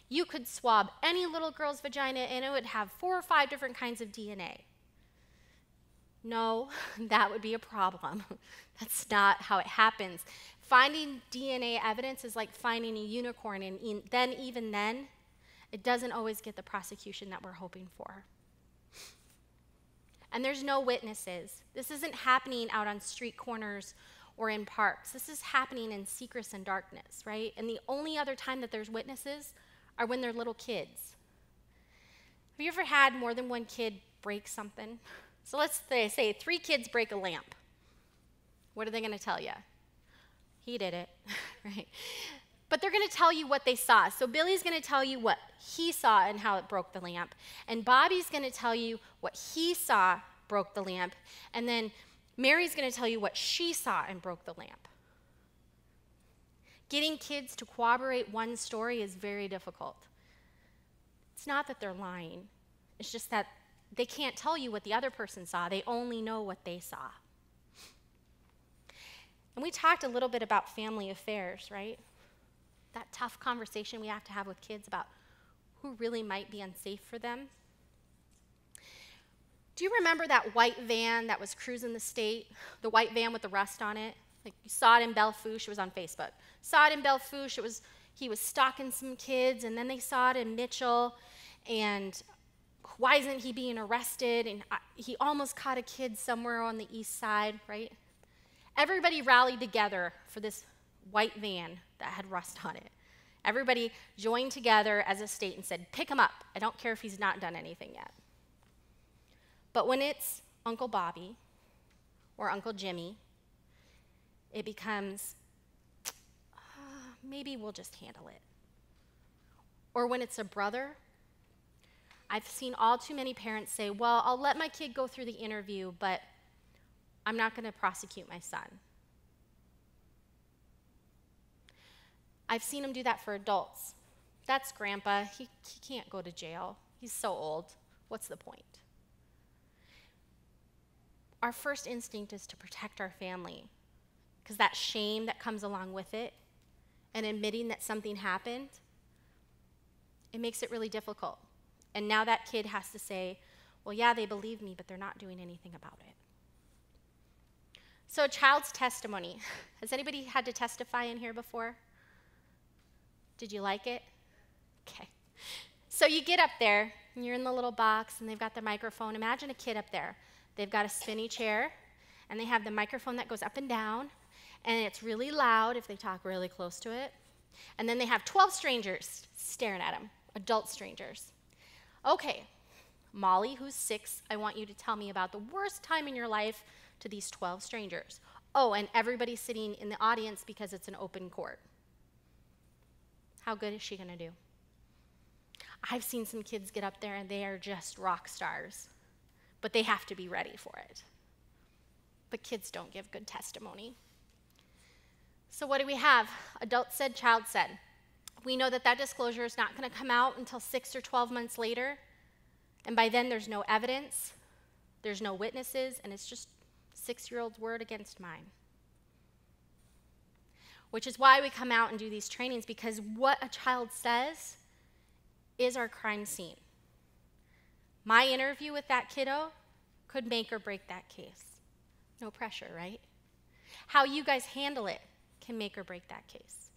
Speaker 2: You could swab any little girl's vagina and it would have 4 or 5 different kinds of DNA. No, that would be a problem. That's not how it happens. Finding DNA evidence is like finding a unicorn, and even then, it doesn't always get the prosecution that we're hoping for. And there's no witnesses. This isn't happening out on street corners or in parks. This is happening in secrets and darkness, right? And the only other time that there's witnesses are when they're little kids. Have you ever had more than one kid break something? So let's say 3 kids break a lamp. What are they going to tell you? He did it, right? But they're going to tell you what they saw. So Billy's going to tell you what he saw and how it broke the lamp. And Bobby's going to tell you what he saw broke the lamp. And then Mary's going to tell you what she saw and broke the lamp. Getting kids to corroborate one story is very difficult. It's not that they're lying. It's just that they can't tell you what the other person saw. They only know what they saw. And we talked a little bit about family affairs, right? That tough conversation we have to have with kids about who really might be unsafe for them. Do you remember that white van that was cruising the state? The white van with the rust on it? Like, you saw it in Bellefouche. It was on Facebook. Saw it in Bellefouche. He was stalking some kids, and then they saw it in Mitchell. And why isn't he being arrested? And he almost caught a kid somewhere on the east side, right? Everybody rallied together for this white van that had rust on it. Everybody joined together as a state and said, pick him up. I don't care if he's not done anything yet. But when it's Uncle Bobby or Uncle Jimmy, it becomes, maybe we'll just handle it. Or when it's a brother, I've seen all too many parents say, well, I'll let my kid go through the interview, but I'm not going to prosecute my son. I've seen them do that for adults. That's grandpa. He can't go to jail. He's so old. What's the point? Our first instinct is to protect our family, because that shame that comes along with it and admitting that something happened, it makes it really difficult. And now that kid has to say, well, yeah, they believe me, but they're not doing anything about it. So a child's testimony. Has anybody had to testify in here before? Did you like it? Okay. So you get up there, and you're in the little box, and they've got the microphone. Imagine a kid up there. They've got a spinny chair, and they have the microphone that goes up and down, and it's really loud if they talk really close to it. And then they have 12 strangers staring at them, adult strangers. Okay, Molly, who's 6, I want you to tell me about the worst time in your life to these 12 strangers. Oh, and everybody's sitting in the audience because it's an open court. How good is she going to do? I've seen some kids get up there and they are just rock stars, but they have to be ready for it. But kids don't give good testimony. So what do we have? Adult said, child said. We know that that disclosure is not going to come out until 6 or 12 months later, and by then there's no evidence, there's no witnesses, and it's just 6-year-old's word against mine. Which is why we come out and do these trainings, because what a child says is our crime scene. My interview with that kiddo could make or break that case. No pressure, right? How you guys handle it can make or break that case.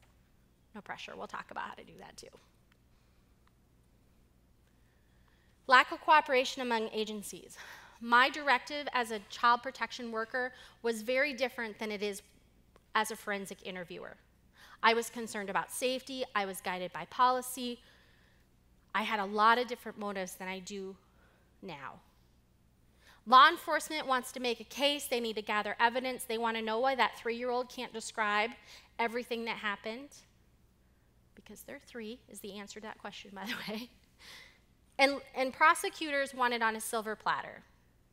Speaker 2: No pressure. We'll talk about how to do that too. Lack of cooperation among agencies. My directive as a child protection worker was very different than it is as a forensic interviewer. I was concerned about safety. I was guided by policy. I had a lot of different motives than I do now. Law enforcement wants to make a case. They need to gather evidence. They want to know why that 3-year-old can't describe everything that happened. Because they're 3 is the answer to that question, by the way. And prosecutors want it on a silver platter.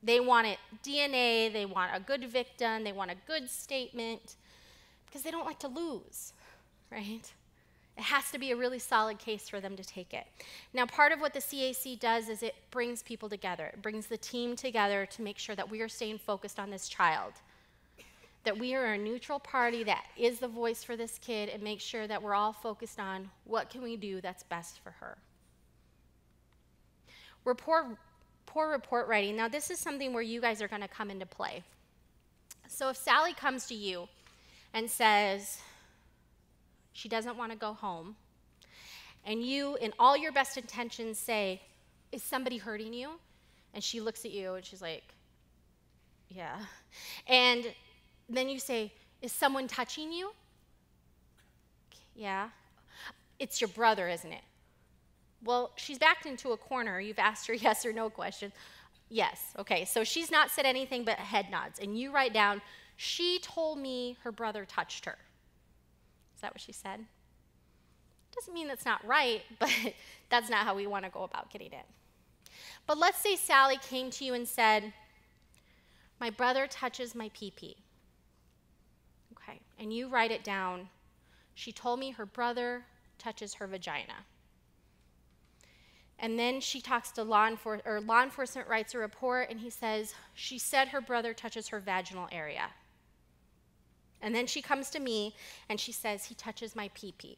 Speaker 2: They want it DNA. They want a good victim. They want a good statement. Because they don't like to lose, right? It has to be a really solid case for them to take it. Now, part of what the CAC does is it brings people together. It brings the team together to make sure that we are staying focused on this child, that we are a neutral party that is the voice for this kid, and make sure that we're all focused on what can we do that's best for her. Poor report writing. Now, this is something where you guys are going to come into play. So if Sally comes to you and says she doesn't want to go home, and you, in all your best intentions, say, is somebody hurting you? And she looks at you and she's like, yeah. And then you say, is someone touching you? Yeah. It's your brother, isn't it? Well, she's backed into a corner. You've asked her yes or no question. Yes. Okay, so she's not said anything but head nods. And you write down, she told me her brother touched her. Is that what she said? Doesn't mean that's not right, but that's not how we want to go about getting it. But let's say Sally came to you and said, my brother touches my pee-pee. Okay, and you write it down. She told me her brother touches her vagina. And then she talks to law enforcement writes a report, and he says, she said her brother touches her vaginal area. And then she comes to me, and she says, he touches my pee-pee.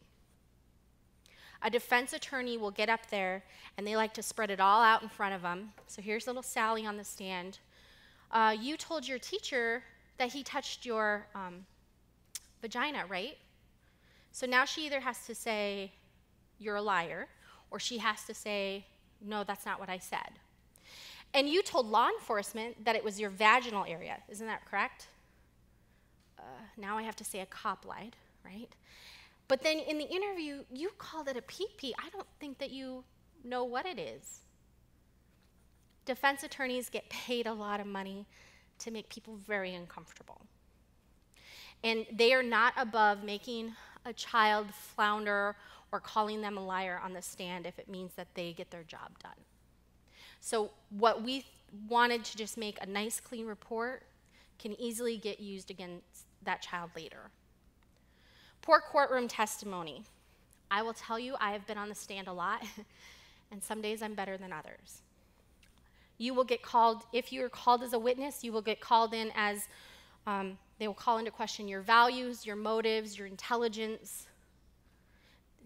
Speaker 2: A defense attorney will get up there, and they like to spread it all out in front of them. So here's little Sally on the stand. You told your teacher that he touched your vagina, right? So now she either has to say, you're a liar, or she has to say, no, that's not what I said. And you told law enforcement that it was your vaginal area. Isn't that correct? Now I have to say a cop lied, right? But then in the interview, you called it a pee-pee. I don't think that you know what it is. Defense attorneys get paid a lot of money to make people very uncomfortable. And they are not above making a child flounder or calling them a liar on the stand if it means that they get their job done. So what we wanted to just make a nice, clean report can easily get used against that child later. Poor courtroom testimony. I will tell you, I have been on the stand a lot, and some days I'm better than others. You will get called, if you are called as a witness, you will get called in as, they will call into question your values, your motives, your intelligence.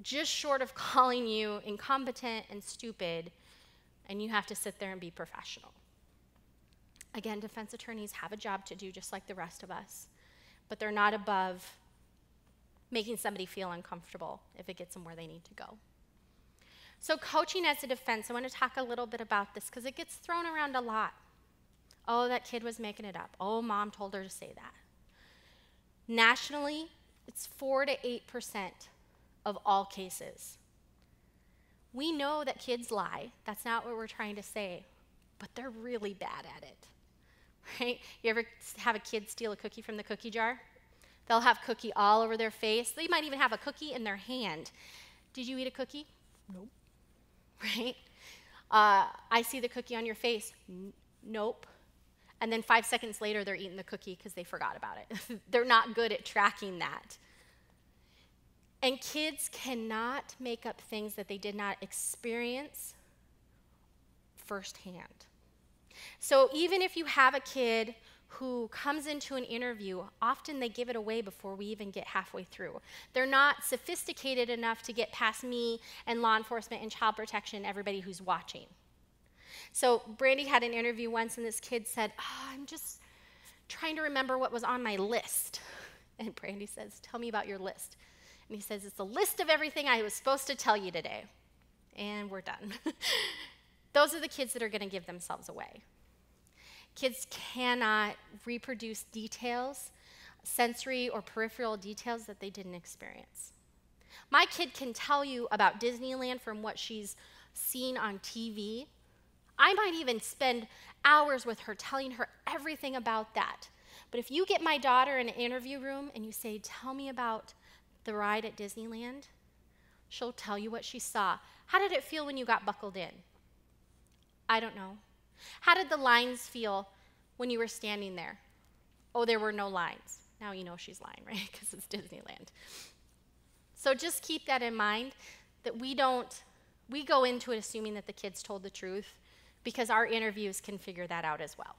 Speaker 2: Just short of calling you incompetent and stupid, and you have to sit there and be professional. Again, defense attorneys have a job to do just like the rest of us, but they're not above making somebody feel uncomfortable if it gets them where they need to go. So coaching as a defense, I want to talk a little bit about this because it gets thrown around a lot. Oh, that kid was making it up. Oh, mom told her to say that. Nationally, it's 4 to 8% of all cases. We know that kids lie. That's not what we're trying to say, but they're really bad at it, right? You ever have a kid steal a cookie from the cookie jar? They'll have cookie all over their face. They might even have a cookie in their hand. Did you eat a cookie? Nope. Right? I see the cookie on your face. Nope. And then 5 seconds later, they're eating the cookie because they forgot about it. They're not good at tracking that. And kids cannot make up things that they did not experience firsthand. So even if you have a kid who comes into an interview, often they give it away before we even get halfway through. They're not sophisticated enough to get past me and law enforcement and child protection, everybody who's watching. So Brandy had an interview once, and this kid said, I'm just trying to remember what was on my list. And Brandy says, tell me about your list. And he says, it's a list of everything I was supposed to tell you today. And we're done. Those are the kids that are going to give themselves away. Kids cannot reproduce details, sensory or peripheral details that they didn't experience. My kid can tell you about Disneyland from what she's seen on TV. I might even spend hours with her telling her everything about that. But if you get my daughter in an interview room and you say, tell me about the ride at Disneyland, she'll tell you what she saw. How did it feel when you got buckled in? I don't know. How did the lines feel when you were standing there? Oh, there were no lines. Now you know she's lying, right? Because it's Disneyland. So just keep that in mind, that we go into it assuming that the kids told the truth, because our interviews can figure that out as well.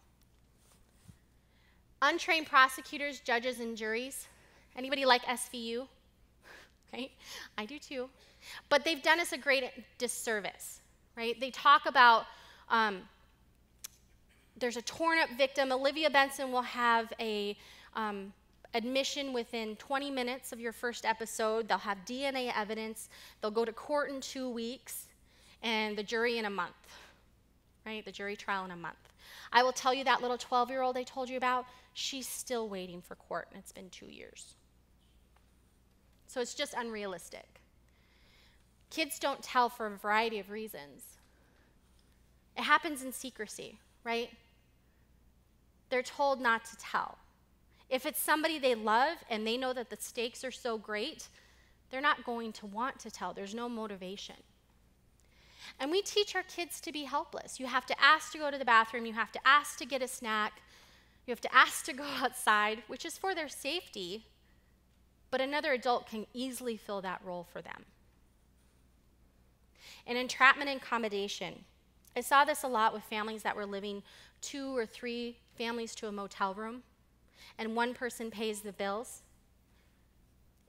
Speaker 2: Untrained prosecutors, judges, and juries. Anybody like SVU? Right? I do too. But they've done us a great disservice, right? They talk about there's a torn-up victim. Olivia Benson will have a admission within 20 minutes of your first episode. They'll have DNA evidence. They'll go to court in 2 weeks, and the jury in a month, right? The jury trial in a month. I will tell you that little 12-year-old I told you about, she's still waiting for court, and it's been 2 years. So it's just unrealistic. Kids don't tell for a variety of reasons. It happens in secrecy, right? They're told not to tell. If it's somebody they love and they know that the stakes are so great, they're not going to want to tell. There's no motivation. And we teach our kids to be helpless. You have to ask to go to the bathroom. You have to ask to get a snack. You have to ask to go outside, which is for their safety, but another adult can easily fill that role for them. And entrapment and accommodation. I saw this a lot with families that were living 2 or 3 families to a motel room, and one person pays the bills.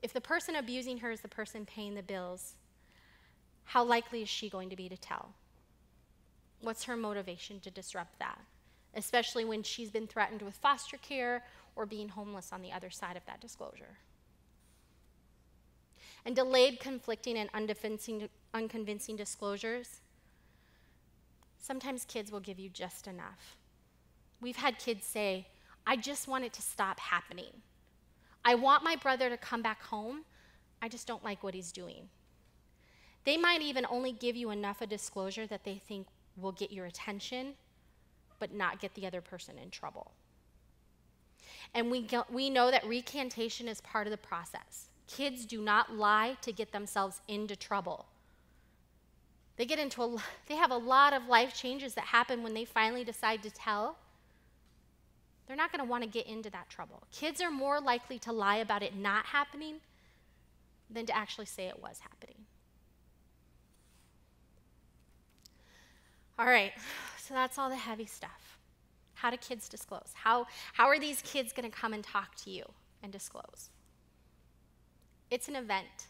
Speaker 2: If the person abusing her is the person paying the bills, how likely is she going to be to tell? What's her motivation to disrupt that? Especially when she's been threatened with foster care or being homeless on the other side of that disclosure. And delayed, conflicting, and unconvincing disclosures. Sometimes kids will give you just enough. We've had kids say, I just want it to stop happening. I want my brother to come back home. I just don't like what he's doing. They might even only give you enough of disclosure that they think will get your attention, but not get the other person in trouble. And we know that recantation is part of the process. Kids do not lie to get themselves into trouble. They have a lot of life changes that happen when they finally decide to tell. They're not going to want to get into that trouble. Kids are more likely to lie about it not happening than to actually say it was happening. All right, so that's all the heavy stuff. How do kids disclose? How are these kids going to come and talk to you and disclose? It's an event.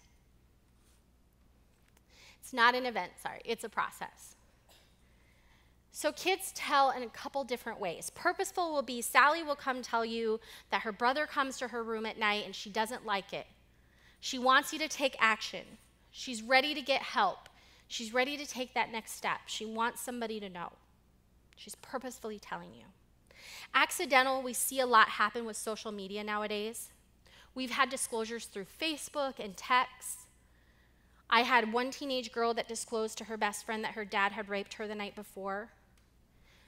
Speaker 2: It's not an event, sorry, it's a process. So kids tell in a couple different ways. Purposeful will be Sally will come tell you that her brother comes to her room at night and she doesn't like it. She wants you to take action. She's ready to get help. She's ready to take that next step. She wants somebody to know. She's purposefully telling you. Accidental, we see a lot happen with social media nowadays. We've had disclosures through Facebook and texts. I had one teenage girl that disclosed to her best friend that her dad had raped her the night before.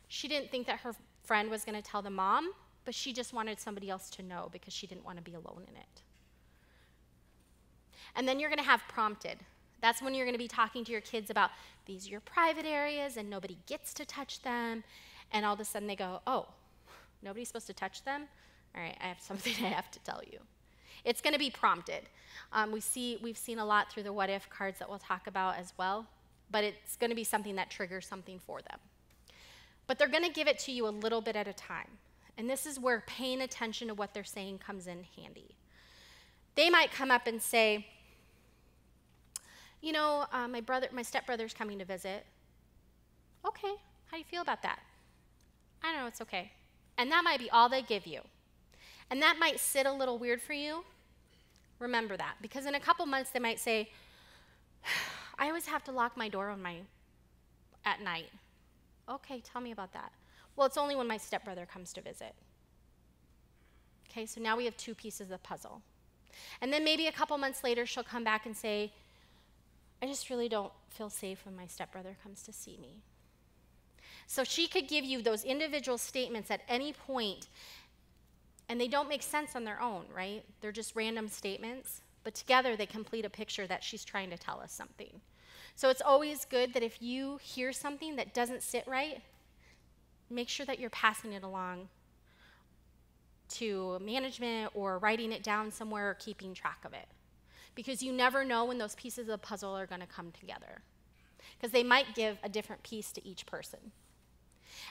Speaker 2: She didn't think that her friend was going to tell the mom, but she just wanted somebody else to know because she didn't want to be alone in it. And then you're going to have prompted. That's when you're going to be talking to your kids about these are your private areas and nobody gets to touch them. And all of a sudden they go, oh, nobody's supposed to touch them? All right, I have something I have to tell you. It's going to be prompted. We've seen a lot through the what if cards that we'll talk about as well, but it's going to be something that triggers something for them. But they're going to give it to you a little bit at a time. And this is where paying attention to what they're saying comes in handy. They might come up and say, you know, my stepbrother's coming to visit. Okay, how do you feel about that? I don't know, it's okay. And that might be all they give you. And that might sit a little weird for you. Remember that, because in a couple months they might say, I always have to lock my door at night. Okay, tell me about that. Well, it's only when my stepbrother comes to visit. Okay, so now we have 2 pieces of the puzzle. And then maybe a couple months later she'll come back and say, I just really don't feel safe when my stepbrother comes to see me. So she could give you those individual statements at any point, and they don't make sense on their own, right? They're just random statements, but together they complete a picture that she's trying to tell us something. So it's always good that if you hear something that doesn't sit right, make sure that you're passing it along to management or writing it down somewhere or keeping track of it. Because you never know when those pieces of the puzzle are going to come together. Because they might give a different piece to each person.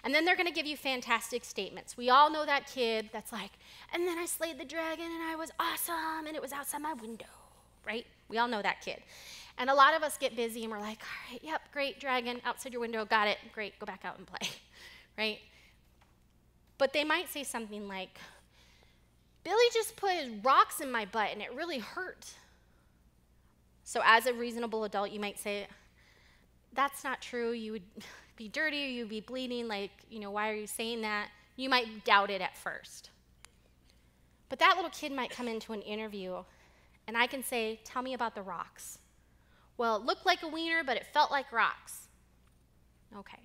Speaker 2: And then they're going to give you fantastic statements. We all know that kid that's like, and then I slayed the dragon and I was awesome and it was outside my window, right? We all know that kid. And a lot of us get busy and we're like, all right, yep, great, dragon, outside your window, got it, great, go back out and play, right? But they might say something like, Billy just put his rocks in my butt and it really hurt. So as a reasonable adult, you might say, that's not true, you would be dirty or you'd be bleeding, like, you know, why are you saying that? You might doubt it at first. But that little kid might come into an interview and I can say, tell me about the rocks. Well, it looked like a wiener, but it felt like rocks. Okay.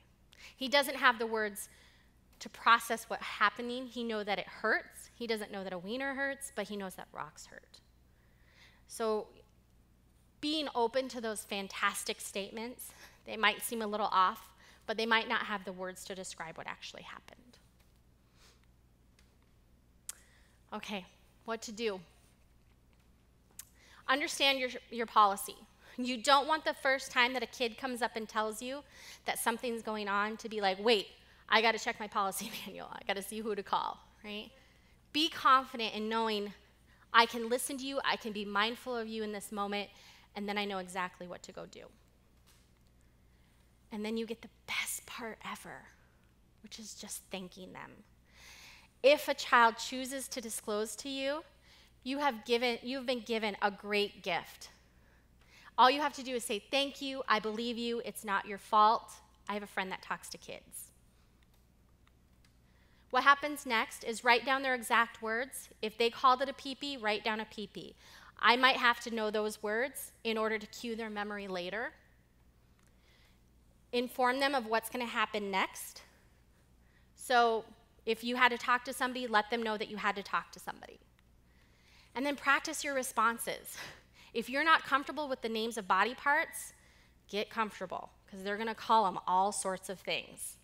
Speaker 2: He doesn't have the words to process what's happening. He knows that it hurts. He doesn't know that a wiener hurts, but he knows that rocks hurt. So being open to those fantastic statements, they might seem a little off, but they might not have the words to describe what actually happened. Okay, what to do? Understand your policy. You don't want the first time that a kid comes up and tells you that something's going on to be like, wait, I got to check my policy manual. I got to see who to call, right? Be confident in knowing I can listen to you, I can be mindful of you in this moment, and then I know exactly what to go do. And then you get the best part ever, which is just thanking them. If a child chooses to disclose to you, you've been given a great gift. All you have to do is say, thank you, I believe you, it's not your fault. I have a friend that talks to kids. What happens next is write down their exact words. If they called it a pee-pee, write down a pee-pee. I might have to know those words in order to cue their memory later. Inform them of what's going to happen next. So if you had to talk to somebody, let them know that you had to talk to somebody. And then practice your responses. If you're not comfortable with the names of body parts, get comfortable, because they're going to call them all sorts of things.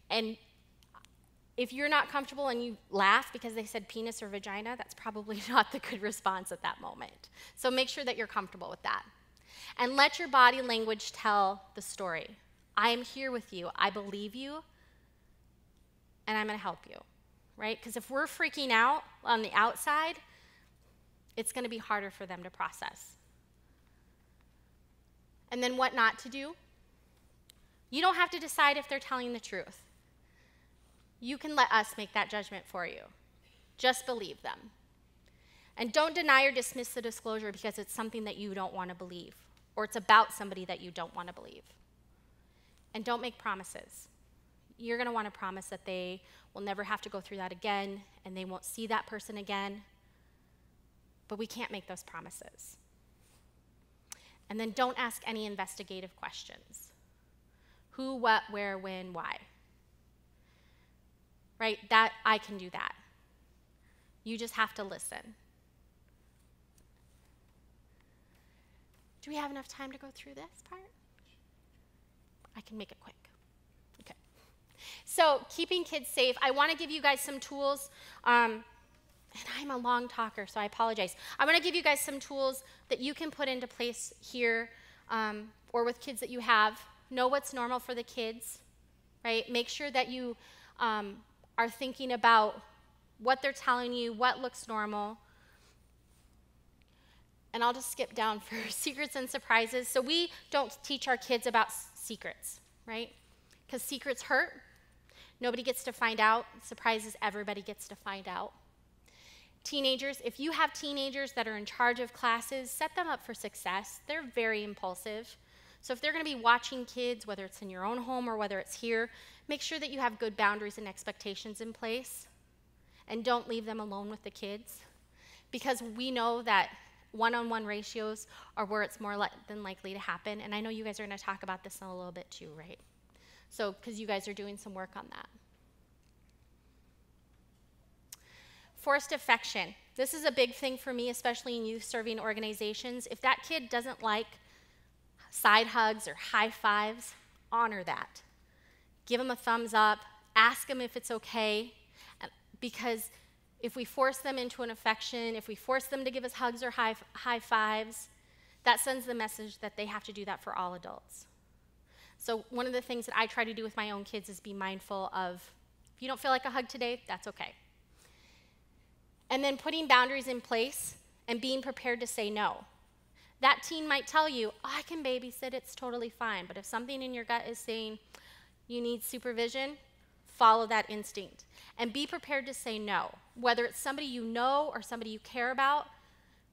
Speaker 2: And if you're not comfortable and you laugh because they said penis or vagina, that's probably not the good response at that moment. So make sure that you're comfortable with that. And let your body language tell the story. I am here with you. I believe you, and I'm going to help you, right? Because if we're freaking out on the outside, it's going to be harder for them to process. And then what not to do? You don't have to decide if they're telling the truth. You can let us make that judgment for you. Just believe them. And don't deny or dismiss the disclosure because it's something that you don't want to believe, or it's about somebody that you don't want to believe. And don't make promises. You're going to want to promise that they will never have to go through that again, and they won't see that person again. But we can't make those promises. And then don't ask any investigative questions. Who, what, where, when, why. Right? That, I can do that. You just have to listen. Do we have enough time to go through this part? I can make it quick. Okay. So, keeping kids safe, I want to give you guys some tools. And I'm a long talker, so I apologize. I want to give you guys some tools that you can put into place here or with kids that you have. Know what's normal for the kids, right? Make sure that you are thinking about what they're telling you, what looks normal. And I'll just skip down for secrets and surprises. So we don't teach our kids about secrets, right? Because secrets hurt. Nobody gets to find out. Surprises, everybody gets to find out. Teenagers, if you have teenagers that are in charge of classes, set them up for success. They're very impulsive. So if they're going to be watching kids, whether it's in your own home or whether it's here, make sure that you have good boundaries and expectations in place. And don't leave them alone with the kids. Because we know that one-on-one ratios are where it's more than likely to happen. And I know you guys are going to talk about this in a little bit too, right? So, because you guys are doing some work on that. Forced affection. This is a big thing for me, especially in youth serving organizations. If that kid doesn't like side hugs or high fives, honor that. Give them a thumbs up. Ask them if it's okay. Because if we force them into an affection, if we force them to give us hugs or high fives, that sends the message that they have to do that for all adults. So one of the things that I try to do with my own kids is be mindful of, if you don't feel like a hug today, that's okay. And then putting boundaries in place and being prepared to say no. That teen might tell you, oh, I can babysit, it's totally fine. But if something in your gut is saying you need supervision, follow that instinct. And be prepared to say no. Whether it's somebody you know or somebody you care about,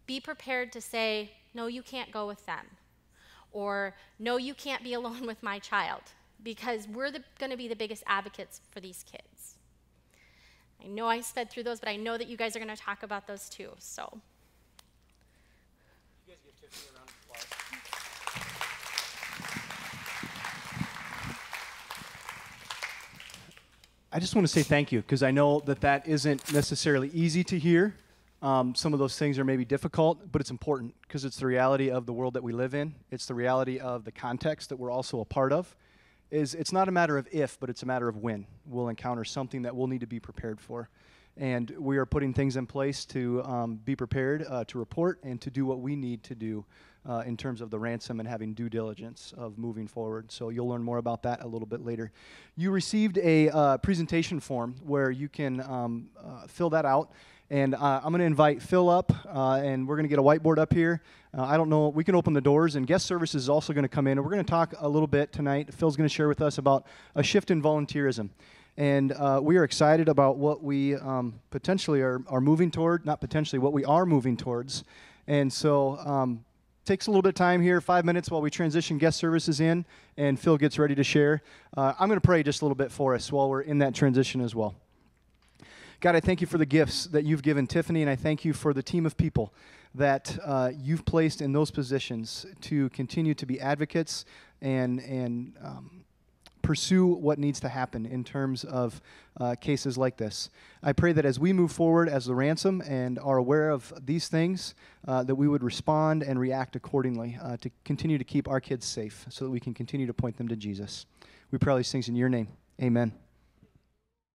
Speaker 2: be prepared to say, no, you can't go with them. Or, no, you can't be alone with my child. Because we're going to be the biggest advocates for these kids. I know I sped through those, but I know that you guys are going to talk about those too, so.
Speaker 1: You guys give Tiffany a round of applause. I just want to say thank you, because I know that that isn't necessarily easy to hear. Some of those things are maybe difficult, but it's important, because it's the reality of the world that we live in. It's the reality of the context that we're also a part of. It's not a matter of if, but it's a matter of when we'll encounter something that we'll need to be prepared for. And we are putting things in place to be prepared to report and to do what we need to do in terms of the ransom and having due diligence of moving forward. So you'll learn more about that a little bit later. You received a presentation form where you can fill that out. And I'm going to invite Phil up, and we're going to get a whiteboard up here. I don't know, we can open the doors, and guest services is also going to come in. And we're going to talk a little bit tonight. Phil's going to share with us about a shift in volunteerism. And we are excited about what we potentially are moving toward, not potentially, what we are moving towards. And so takes a little bit of time here, 5 minutes while we transition guest services in, and Phil gets ready to share. I'm going to pray just a little bit for us while we're in that transition as well. God, I thank you for the gifts that you've given Tiffany, and I thank you for the team of people that you've placed in those positions to continue to be advocates and pursue what needs to happen in terms of cases like this. I pray that as we move forward as the ransom and are aware of these things, that we would respond and react accordingly to continue to keep our kids safe so that we can continue to point them to Jesus. We pray all these things in your name. Amen.